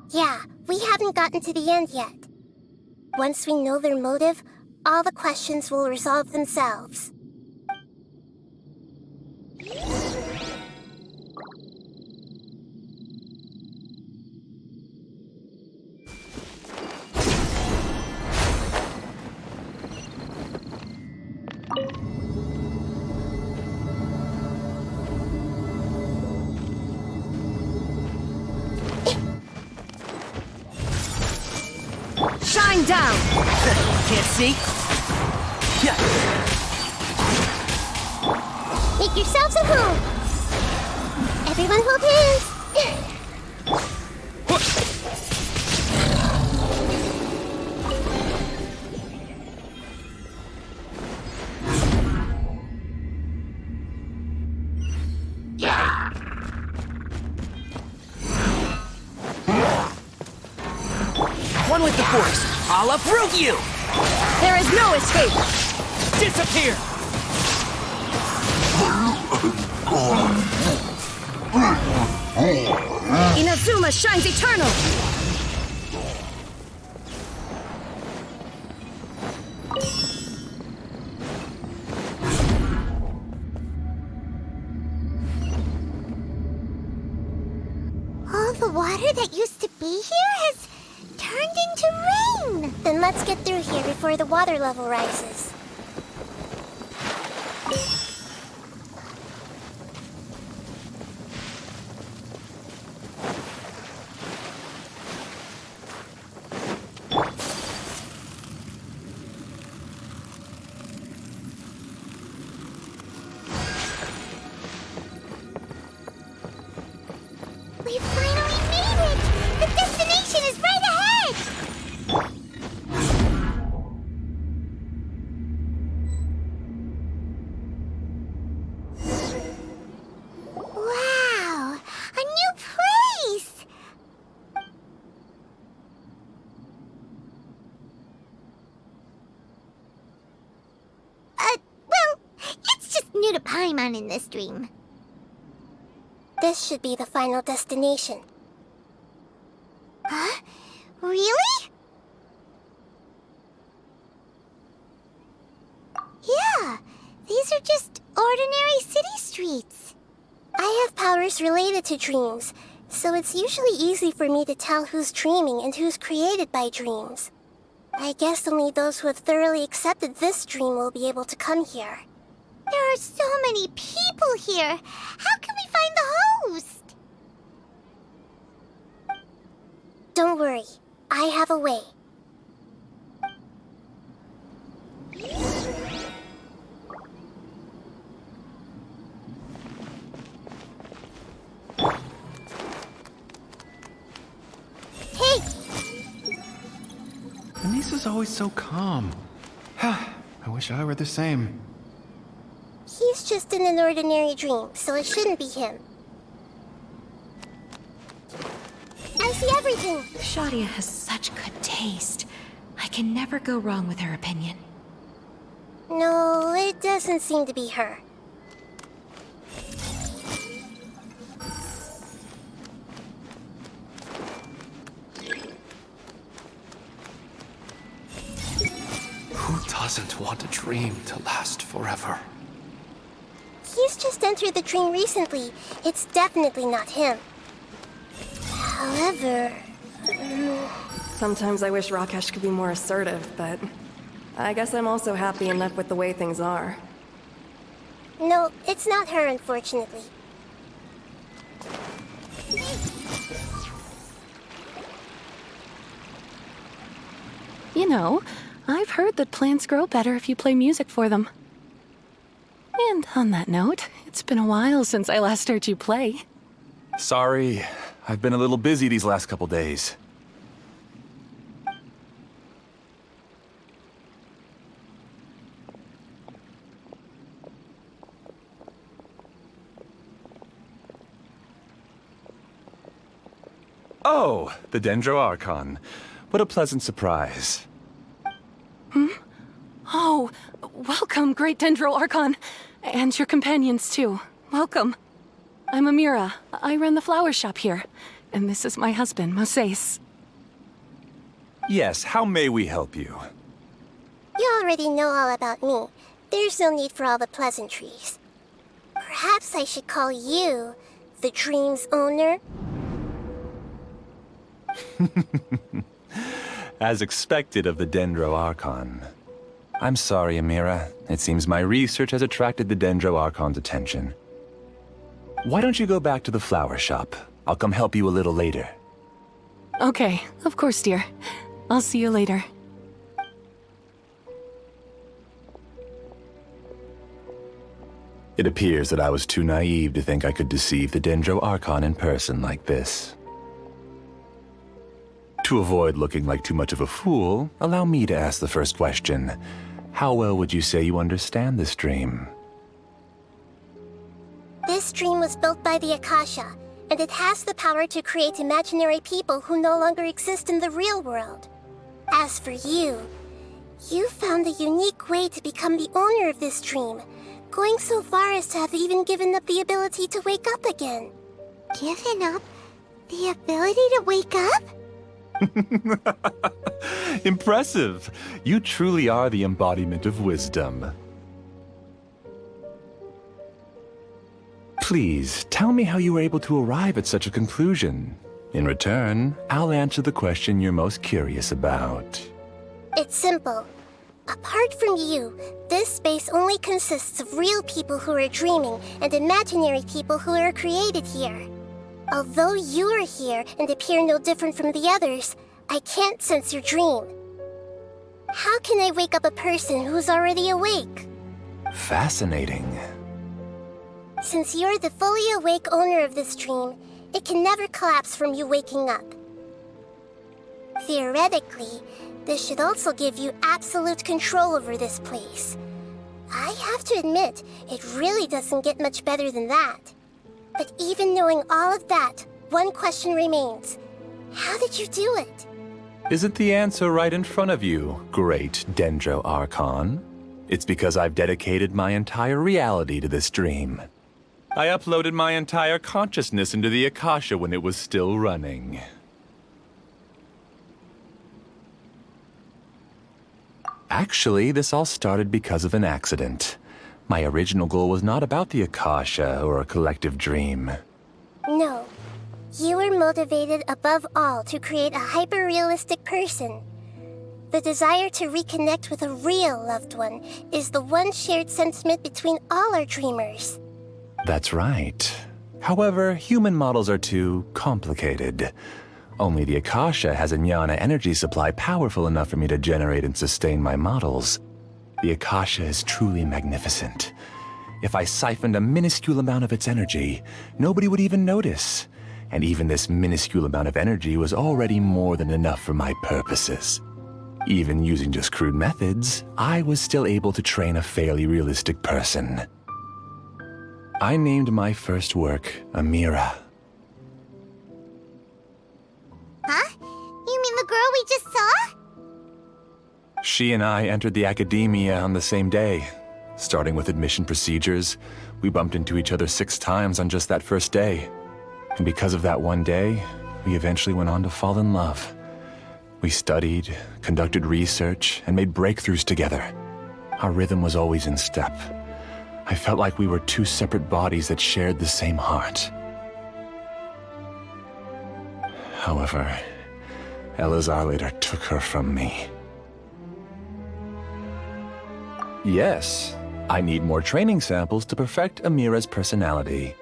Yeah, we haven't gotten to the end yet. Once we know their motive, all the questions will resolve themselves. Shine down! Can't see? Yeah. Make yourselves at home! Everyone hold hands! One with the Force. I'll uproot you! There is no escape! Disappear! Inazuma shines eternal! All the water that used to be here has turned into rain! Then let's get through here before the water level rises. We finally made it! The destination is right ahead! Wow! A new place! Well, it's just new to Paimon in this dream. This should be the final destination. Huh? Really? Yeah, these are just ordinary city streets. I have powers related to dreams, so it's usually easy for me to tell who's dreaming and who's created by dreams. I guess only those who have thoroughly accepted this dream will be able to come here. There are so many people here. How can we find the host? Don't worry, I have a way. Hey! Anissa's always so calm. I wish I were the same. He's just in an ordinary dream, so it shouldn't be him. I see everything! Shadia has such good taste. I can never go wrong with her opinion. No, it doesn't seem to be her. Who doesn't want a dream to last forever? He's just entered the dream recently. It's definitely not him. However... Sometimes I wish Rakesh could be more assertive, but I guess I'm also happy enough with the way things are. No, it's not her, unfortunately. You know, I've heard that plants grow better if you play music for them. And on that note, it's been a while since I last heard you play. Sorry, I've been a little busy these last couple days. Oh, the Dendro Archon. What a pleasant surprise. Oh, welcome, Great Dendro Archon. And your companions, too. Welcome. I'm Amira. I run the flower shop here. And this is my husband, Moses. Yes, how may we help you? You already know all about me. There's no need for all the pleasantries. Perhaps I should call you the dream's owner? As expected of the Dendro Archon. I'm sorry, Amira. It seems my research has attracted the Dendro Archon's attention. Why don't you go back to the flower shop? I'll come help you a little later. Okay, of course, dear. I'll see you later. It appears that I was too naive to think I could deceive the Dendro Archon in person like this. To avoid looking like too much of a fool, allow me to ask the first question. How well would you say you understand this dream? This dream was built by the Akasha, and it has the power to create imaginary people who no longer exist in the real world. As for you, you found a unique way to become the owner of this dream, going so far as to have even given up the ability to wake up again. Given up the ability to wake up? Impressive! You truly are the embodiment of wisdom. Please, tell me how you were able to arrive at such a conclusion. In return, I'll answer the question you're most curious about. It's simple. Apart from you, this space only consists of real people who are dreaming and imaginary people who are created here. Although you are here and appear no different from the others, I can't sense your dream. How can I wake up a person who's already awake? Fascinating. Since you're the fully awake owner of this dream, it can never collapse from you waking up. Theoretically, this should also give you absolute control over this place. I have to admit, it really doesn't get much better than that. But even knowing all of that, one question remains. How did you do it? Isn't the answer right in front of you, great Dendro Archon? It's because I've dedicated my entire reality to this dream. I uploaded my entire consciousness into the Akasha when it was still running. Actually, this all started because of an accident. My original goal was not about the Akasha or a collective dream. No. You were motivated above all to create a hyper-realistic person. The desire to reconnect with a real loved one is the one shared sentiment between all our dreamers. That's right. However, human models are too complicated. Only the Akasha has a jnana energy supply powerful enough for me to generate and sustain my models. The Akasha is truly magnificent. If I siphoned a minuscule amount of its energy, nobody would even notice. And even this minuscule amount of energy was already more than enough for my purposes. Even using just crude methods, I was still able to train a fairly realistic person. I named my first work Amira. Huh? You mean the girl we just saw? She and I entered the academia on the same day. Starting with admission procedures, we bumped into each other 6 times on just that first day. And because of that one day, we eventually went on to fall in love. We studied, conducted research, and made breakthroughs together. Our rhythm was always in step. I felt like we were 2 separate bodies that shared the same heart. However, Elazar later took her from me. Yes, I need more training samples to perfect Amira's personality.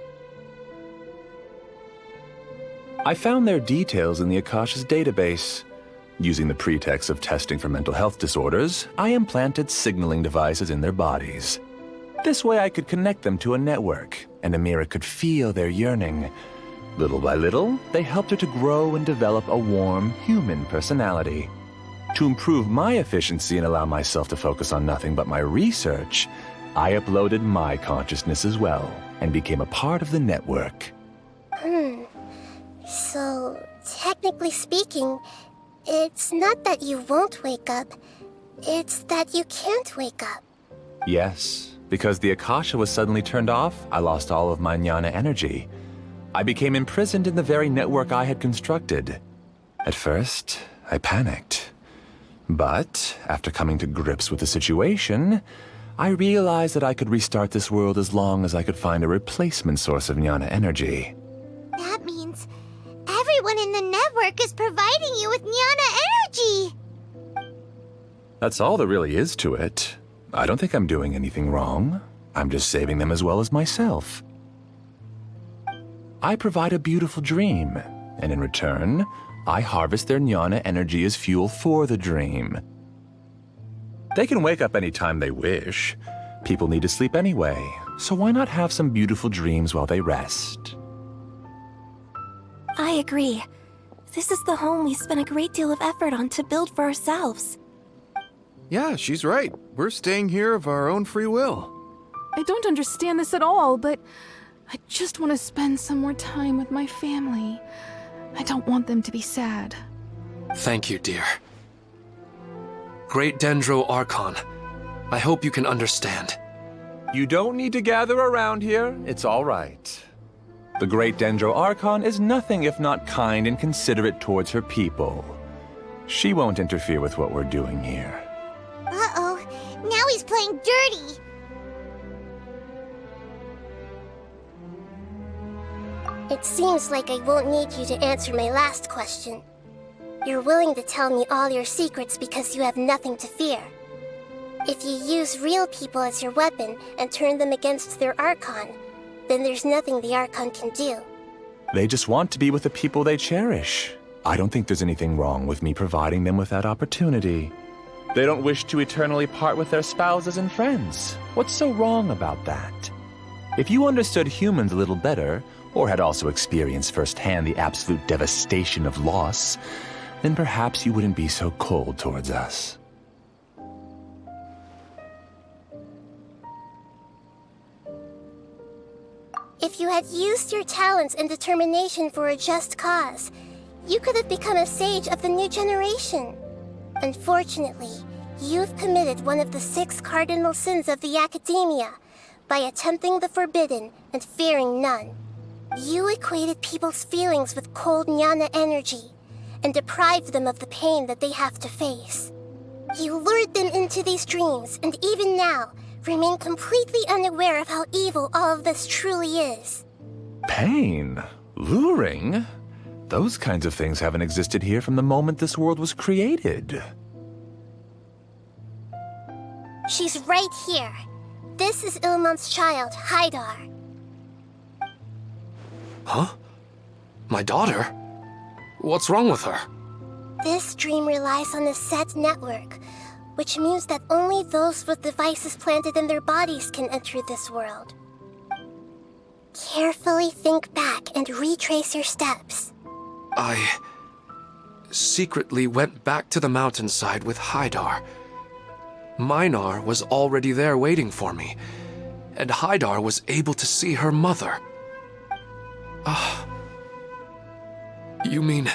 I found their details in the Akasha's database. Using the pretext of testing for mental health disorders, I implanted signaling devices in their bodies. This way I could connect them to a network, and Amira could feel their yearning. Little by little, they helped her to grow and develop a warm, human personality. To improve my efficiency and allow myself to focus on nothing but my research, I uploaded my consciousness as well, and became a part of the network. So, technically speaking, it's not that you won't wake up, it's that you can't wake up. Yes, because the Akasha was suddenly turned off, I lost all of my jnana energy. I became imprisoned in the very network I had constructed. At first, I panicked. But, after coming to grips with the situation, I realized that I could restart this world as long as I could find a replacement source of jnana energy. That means everyone in the network is providing you with jnana energy! That's all there really is to it. I don't think I'm doing anything wrong. I'm just saving them as well as myself. I provide a beautiful dream, and in return, I harvest their jnana energy as fuel for the dream. They can wake up any time they wish. People need to sleep anyway, so why not have some beautiful dreams while they rest? I agree. This is the home we spent a great deal of effort on to build for ourselves. Yeah, she's right. We're staying here of our own free will. I don't understand this at all, but I just want to spend some more time with my family. I don't want them to be sad. Thank you, dear. Great Dendro Archon, I hope you can understand. You don't need to gather around here. It's all right. The Great Dendro Archon is nothing if not kind and considerate towards her people. She won't interfere with what we're doing here. Uh-oh, now he's playing dirty! It seems like I won't need you to answer my last question. You're willing to tell me all your secrets because you have nothing to fear. If you use real people as your weapon and turn them against their Archon, then there's nothing the Archon can do. They just want to be with the people they cherish. I don't think there's anything wrong with me providing them with that opportunity. They don't wish to eternally part with their spouses and friends. What's so wrong about that? If you understood humans a little better, or had also experienced firsthand the absolute devastation of loss, then perhaps you wouldn't be so cold towards us. If you had used your talents and determination for a just cause, you could have become a sage of the new generation. Unfortunately, you've committed one of the 6 cardinal sins of the Academia by attempting the forbidden and fearing none. You equated people's feelings with cold jnana energy and deprived them of the pain that they have to face. You lured them into these dreams, and even now, remain completely unaware of how evil all of this truly is. Pain? Luring? Those kinds of things haven't existed here from the moment this world was created. She's right here. This is Ilmon's child, Haidar. Huh? My daughter? What's wrong with her? This dream relies on a set network, which means that only those with devices planted in their bodies can enter this world. Carefully think back and retrace your steps. I secretly went back to the mountainside with Haidar. Minar was already there waiting for me, and Haidar was able to see her mother. You mean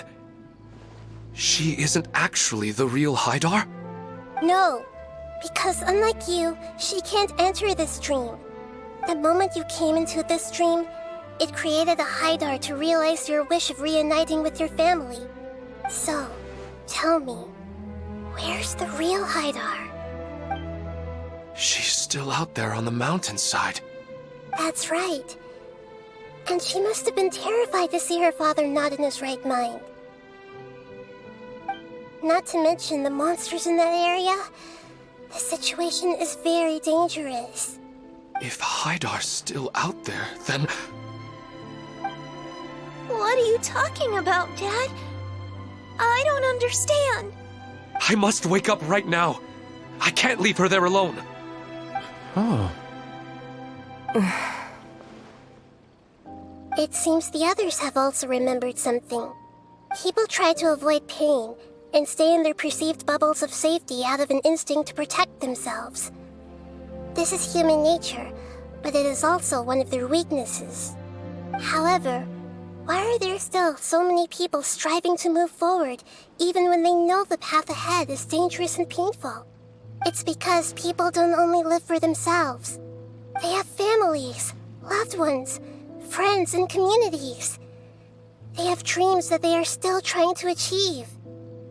she isn't actually the real Haidar? No, because unlike you, she can't enter this dream. The moment you came into this dream, it created a Haidar to realize your wish of reuniting with your family. So, tell me, where's the real Haidar? She's still out there on the mountainside. That's right. And she must have been terrified to see her father not in his right mind. Not to mention the monsters in that area. The situation is very dangerous. If Haidar's still out there, then... What are you talking about, Dad? I don't understand. I must wake up right now. I can't leave her there alone. Oh. It seems the others have also remembered something. People try to avoid pain and stay in their perceived bubbles of safety out of an instinct to protect themselves. This is human nature, but it is also one of their weaknesses. However, why are there still so many people striving to move forward, even when they know the path ahead is dangerous and painful? It's because people don't only live for themselves. They have families, loved ones, friends, and communities. They have dreams that they are still trying to achieve.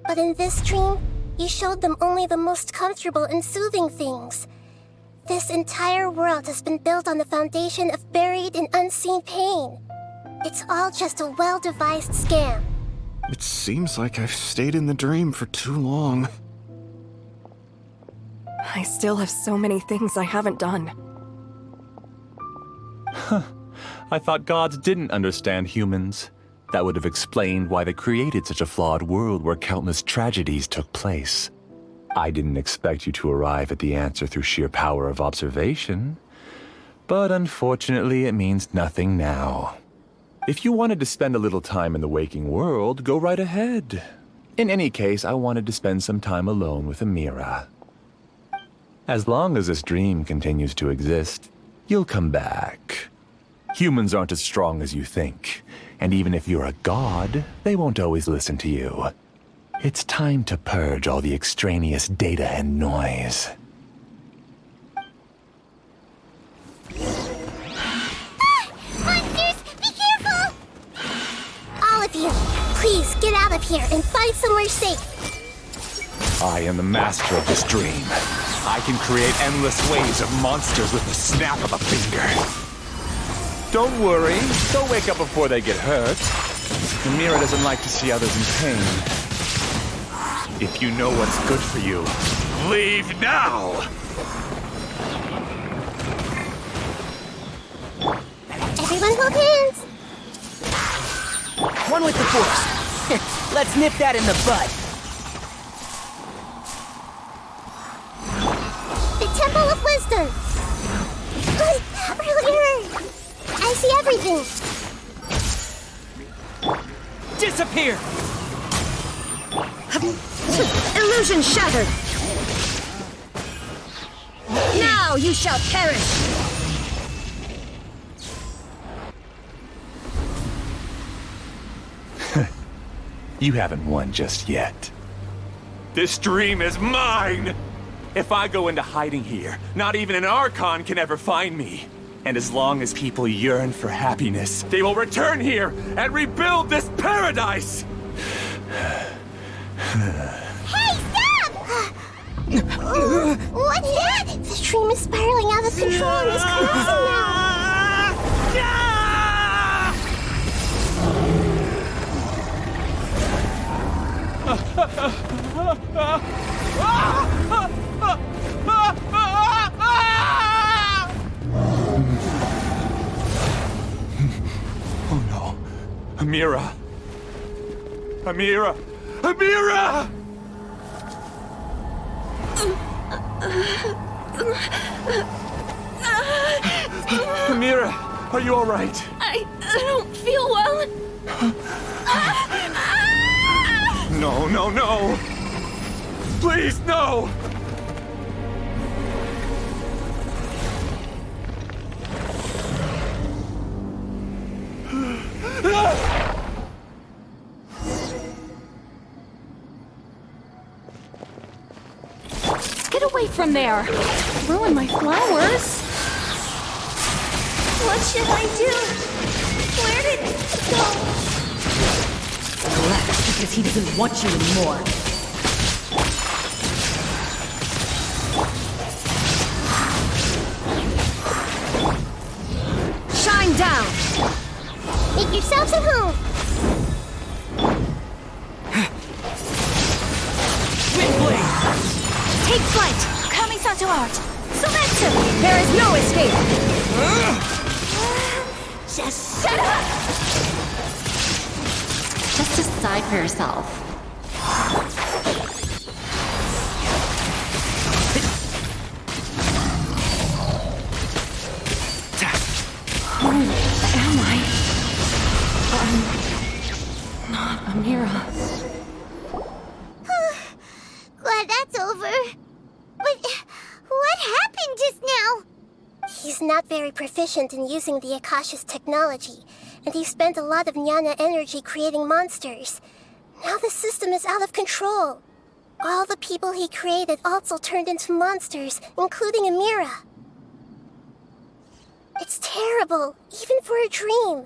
But in this dream, you showed them only the most comfortable and soothing things. This entire world has been built on the foundation of buried and unseen pain. It's all just a well-devised scam. It seems like I've stayed in the dream for too long. I still have so many things I haven't done. I thought gods didn't understand humans. That would have explained why they created such a flawed world where countless tragedies took place. I didn't expect you to arrive at the answer through sheer power of observation. But unfortunately, it means nothing now. If you wanted to spend a little time in the waking world, go right ahead. In any case, I wanted to spend some time alone with Amira. As long as this dream continues to exist, you'll come back. Humans aren't as strong as you think, and even if you're a god, they won't always listen to you. It's time to purge all the extraneous data and noise. Monsters, be careful! All of you, please get out of here and find somewhere safe. I am the master of this dream. I can create endless waves of monsters with the snap of a finger. Don't worry, they'll wake up before they get hurt. Amira doesn't like to see others in pain. If you know what's good for you, leave now! Everyone hold hands! One with the Force. Let's nip that in the bud. The Temple of Wisdom! Earlier! I see everything! Disappear! Illusion shattered! Now you shall perish! You haven't won just yet. This dream is mine! If I go into hiding here, not even an Archon can ever find me. And as long as people yearn for happiness, they will return here and rebuild this paradise! Hey, stop! is spiraling out of control and is collapsing now. Oh no. Amira! Amira! Amira! Amira, are you all right? I don't feel well. No, no, no! Please, no! Get away from there! Ruin my flowers! What should I do? Where did it go? Left because he doesn't want you anymore. Shine down! Make yourselves at home. Windblade! Take flight! Coming to art! Selective! There is no escape! Just shut up! Just decide for yourself. Who am I? I'm not Amira. Glad that's over. But what happened just now? He's not very proficient in using the Akasha's technology, and he spent a lot of Jnana energy creating monsters. Now the system is out of control. All the people he created also turned into monsters, including Amira. It's terrible, even for a dream.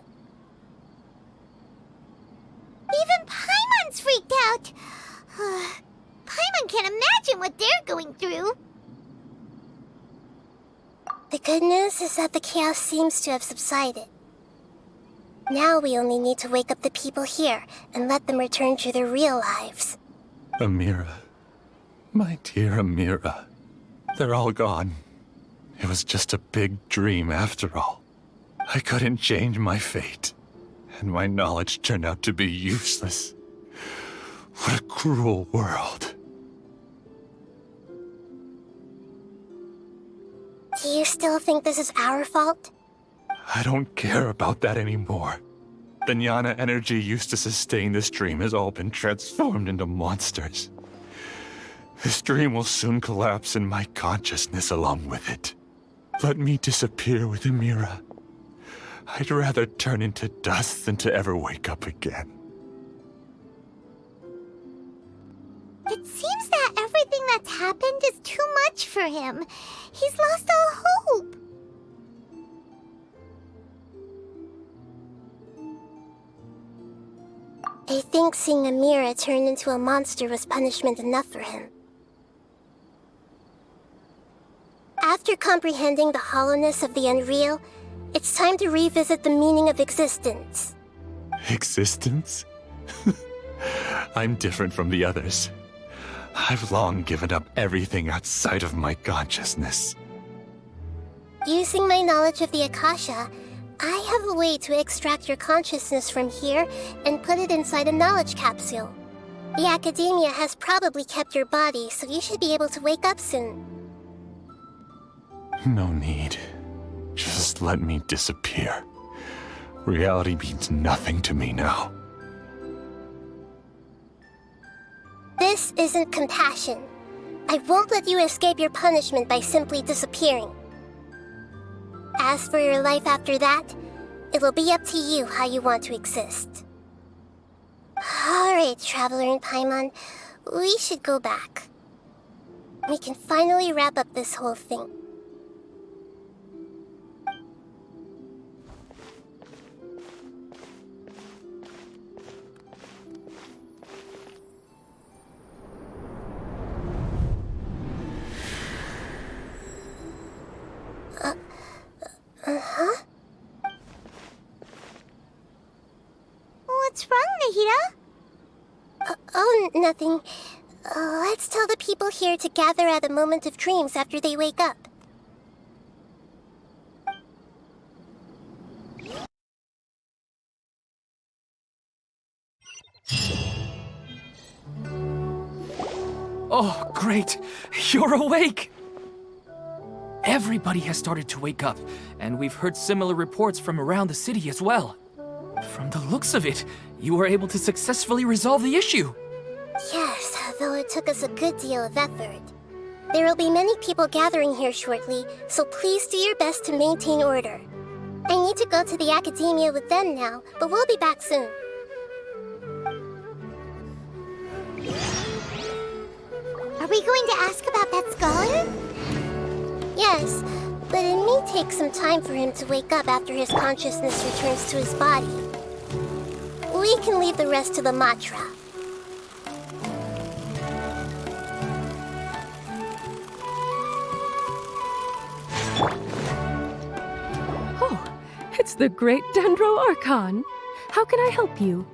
Even Paimon's freaked out. Paimon can't imagine what they're going through. The good news is that the chaos seems to have subsided. Now we only need to wake up the people here and let them return to their real lives. Amira. My dear Amira. They're all gone. It was just a big dream after all. I couldn't change my fate, and my knowledge turned out to be useless. What a cruel world. Do you still think this is our fault? I don't care about that anymore. The Jnana energy used to sustain this dream has all been transformed into monsters. This dream will soon collapse and my consciousness along with it. Let me disappear with Amira. I'd rather turn into dust than to ever wake up again. It seems that everything that's happened is too much for him. He's lost all hope. I think seeing Amira turn into a monster was punishment enough for him. After comprehending the hollowness of the unreal, it's time to revisit the meaning of existence. Existence? I'm different from the others. I've long given up everything outside of my consciousness. Using my knowledge of the Akasha, I have a way to extract your consciousness from here and put it inside a knowledge capsule. The Academia has probably kept your body, so you should be able to wake up soon. No need. Just let me disappear. Reality means nothing to me now. This isn't compassion. I won't let you escape your punishment by simply disappearing. As for your life after that, it'll be up to you how you want to exist. Alright, Traveler and Paimon, we should go back. We can finally wrap up this whole thing. nothing. Let's tell the people here to gather at a moment of dreams after they wake up. Oh, great! You're awake! Everybody has started to wake up, and we've heard similar reports from around the city as well. From the looks of it, you were able to successfully resolve the issue. Yes, though it took us a good deal of effort. There will be many people gathering here shortly, so please do your best to maintain order. I need to go to the academia with them now, but we'll be back soon. Are we going to ask about that scholar? Yes, but it may take some time for him to wake up after his consciousness returns to his body. We can leave the rest to the Matra. Oh, it's the great Dendro Archon. How can I help you?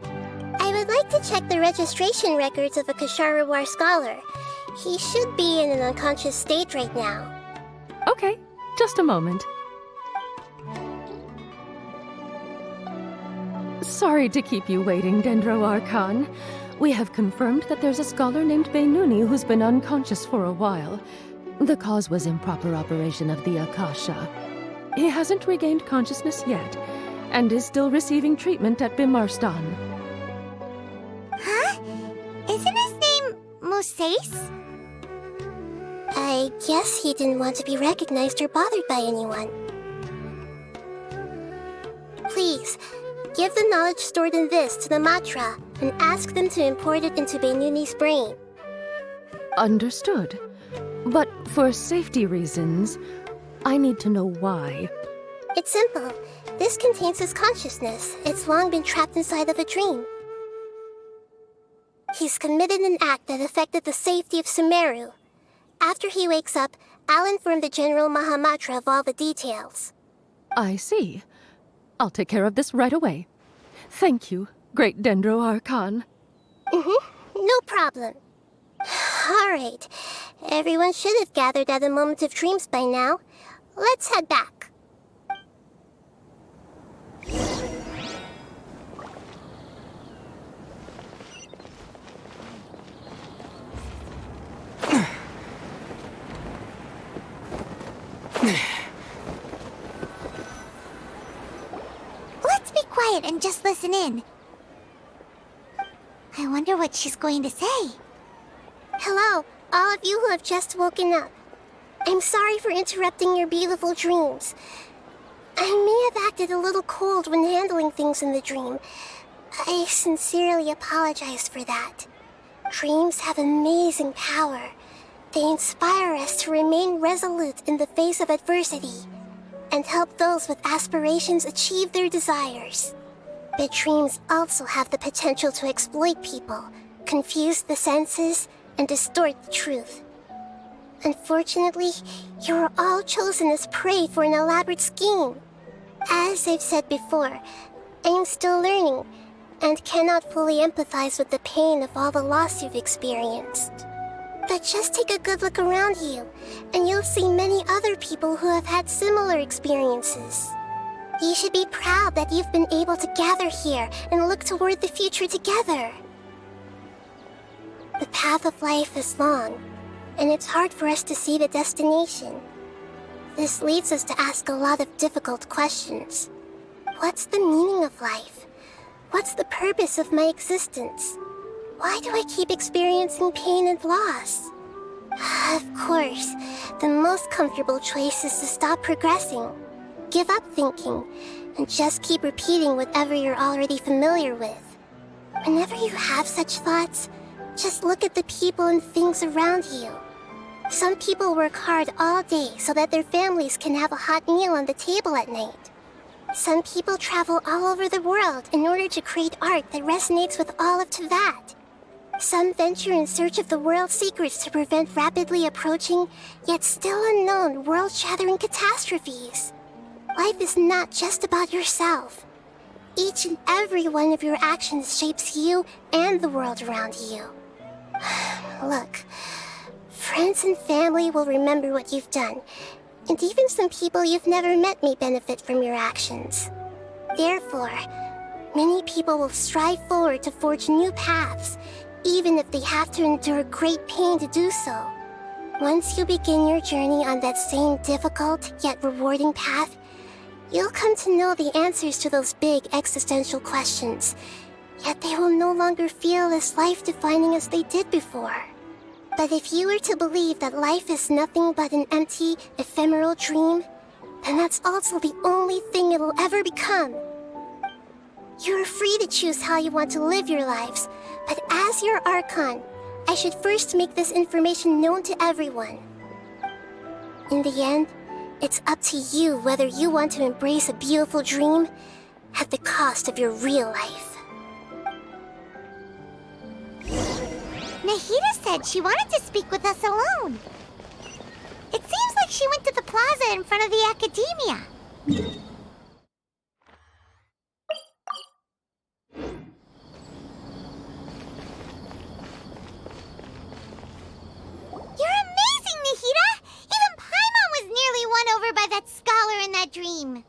I would like to check the registration records of a Kasharawar scholar. He should be in an unconscious state right now. Okay, just a moment. Sorry to keep you waiting, Dendro Archon. We have confirmed that there's a scholar named Beinuni who's been unconscious for a while. The cause was improper operation of the Akasha. He hasn't regained consciousness yet, and is still receiving treatment at Bimarstan. Huh? Isn't his name Moses? I guess he didn't want to be recognized or bothered by anyone. Please, give the knowledge stored in this to the Matra and ask them to import it into Beinuni's brain. Understood. But for safety reasons, I need to know why. It's simple. This contains his consciousness. It's long been trapped inside of a dream. He's committed an act that affected the safety of Sumeru. After he wakes up, I'll inform the General Mahamatra of all the details. I see. I'll take care of this right away. Thank you, great Dendro Archon. No problem. All right. Everyone should have gathered at a moment of dreams by now. Let's head back. Let's be quiet and just listen in. I wonder what she's going to say. Hello, all of you who have just woken up. I'm sorry for interrupting your beautiful dreams. I may have acted a little cold when handling things in the dream. I sincerely apologize for that. Dreams have amazing power. They inspire us to remain resolute in the face of adversity and help those with aspirations achieve their desires. But dreams also have the potential to exploit people, confuse the senses, and distort the truth. Unfortunately, you were all chosen as prey for an elaborate scheme. As I've said before, I am still learning and cannot fully empathize with the pain of all the loss you've experienced. But just take a good look around you, and you'll see many other people who have had similar experiences. You should be proud that you've been able to gather here and look toward the future together. The path of life is long, and it's hard for us to see the destination. This leads us to ask a lot of difficult questions. What's the meaning of life? What's the purpose of my existence? Why do I keep experiencing pain and loss? Of course, the most comfortable choice is to stop progressing. Give up thinking, and just keep repeating whatever you're already familiar with. Whenever you have such thoughts, just look at the people and things around you. Some people work hard all day so that their families can have a hot meal on the table at night. Some people travel all over the world in order to create art that resonates with all of Teyvat. Some venture in search of the world's secrets to prevent rapidly approaching, yet still unknown, world-shattering catastrophes. Life is not just about yourself. Each and every one of your actions shapes you and the world around you. Look, friends and family will remember what you've done, and even some people you've never met may benefit from your actions. Therefore, many people will strive forward to forge new paths, even if they have to endure great pain to do so. Once you begin your journey on that same difficult yet rewarding path, you'll come to know the answers to those big existential questions, yet they will no longer feel as life-defining as they did before. But if you were to believe that life is nothing but an empty, ephemeral dream, then that's also the only thing it'll ever become. You're free to choose how you want to live your lives, but as your Archon, I should first make this information known to everyone. In the end, it's up to you whether you want to embrace a beautiful dream at the cost of your real life. Nahida said she wanted to speak with us alone. It seems like she went to the plaza in front of the academia. You're amazing, Nahida! Even Paimon was nearly won over by that scholar in that dream.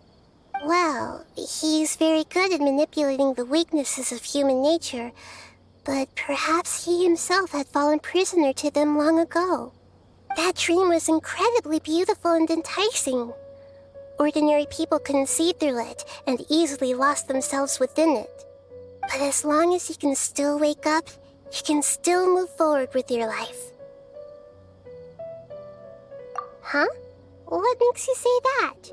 Well, he's very good at manipulating the weaknesses of human nature, but perhaps he himself had fallen prisoner to them long ago. That dream was incredibly beautiful and enticing. Ordinary people couldn't see through it and easily lost themselves within it. But as long as you can still wake up, you can still move forward with your life. Huh? What makes you say that?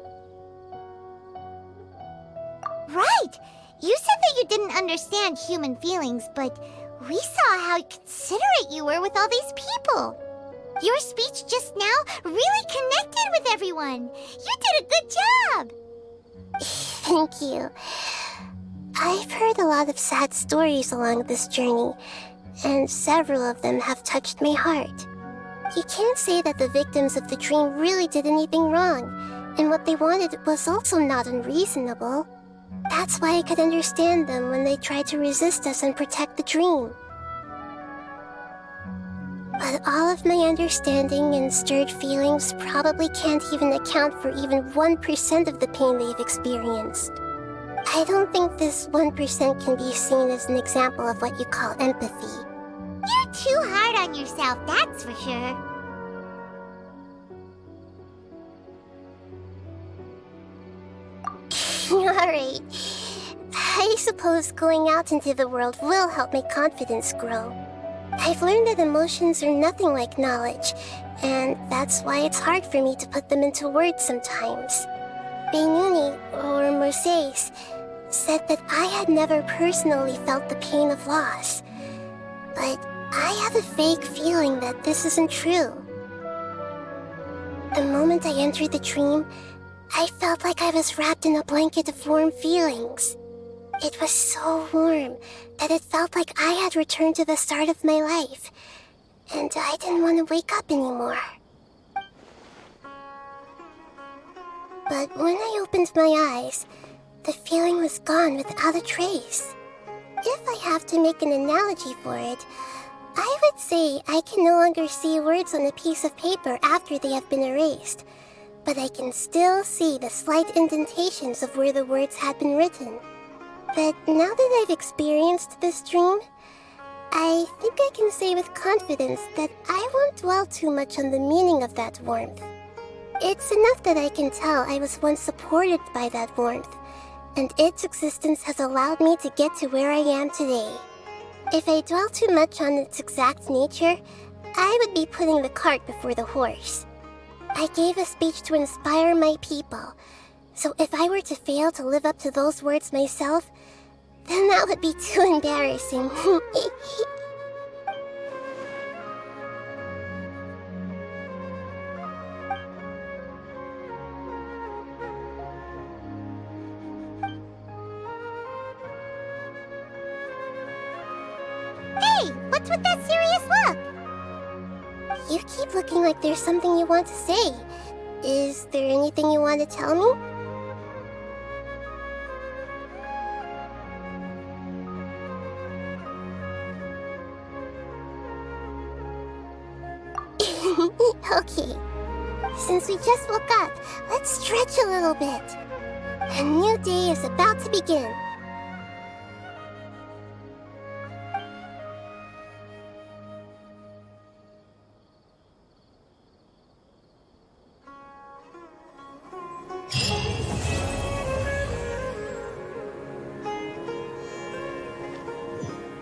Right! You said that you didn't understand human feelings, but we saw how considerate you were with all these people. Your speech just now really connected with everyone. You did a good job. Thank you. I've heard a lot of sad stories along this journey, and several of them have touched my heart. You can't say that the victims of the dream really did anything wrong, and what they wanted was also not unreasonable. That's why I could understand them when they tried to resist us and protect the dream. But all of my understanding and stirred feelings probably can't even account for even 1% of the pain they've experienced. I don't think this 1% can be seen as an example of what you call empathy. You're too hard on yourself, that's for sure. Alright. I suppose going out into the world will help my confidence grow. I've learned that emotions are nothing like knowledge, and that's why it's hard for me to put them into words sometimes. Beinuni, or Moses, said that I had never personally felt the pain of loss, but I have a vague feeling that this isn't true. The moment I entered the dream, I felt like I was wrapped in a blanket of warm feelings. It was so warm that it felt like I had returned to the start of my life, and I didn't want to wake up anymore. But when I opened my eyes, the feeling was gone without a trace. If I have to make an analogy for it, I would say I can no longer see words on a piece of paper after they have been erased, but I can still see the slight indentations of where the words had been written. But now that I've experienced this dream, I think I can say with confidence that I won't dwell too much on the meaning of that warmth. It's enough that I can tell I was once supported by that warmth, and its existence has allowed me to get to where I am today. If I dwell too much on its exact nature, I would be putting the cart before the horse. I gave a speech to inspire my people, so if I were to fail to live up to those words myself, then that would be too embarrassing. Hey, what's with that serious look? You keep looking like there's something you want to say. Is there anything you want to tell me? Okay. Since we just woke up, let's stretch a little bit. A new day is about to begin.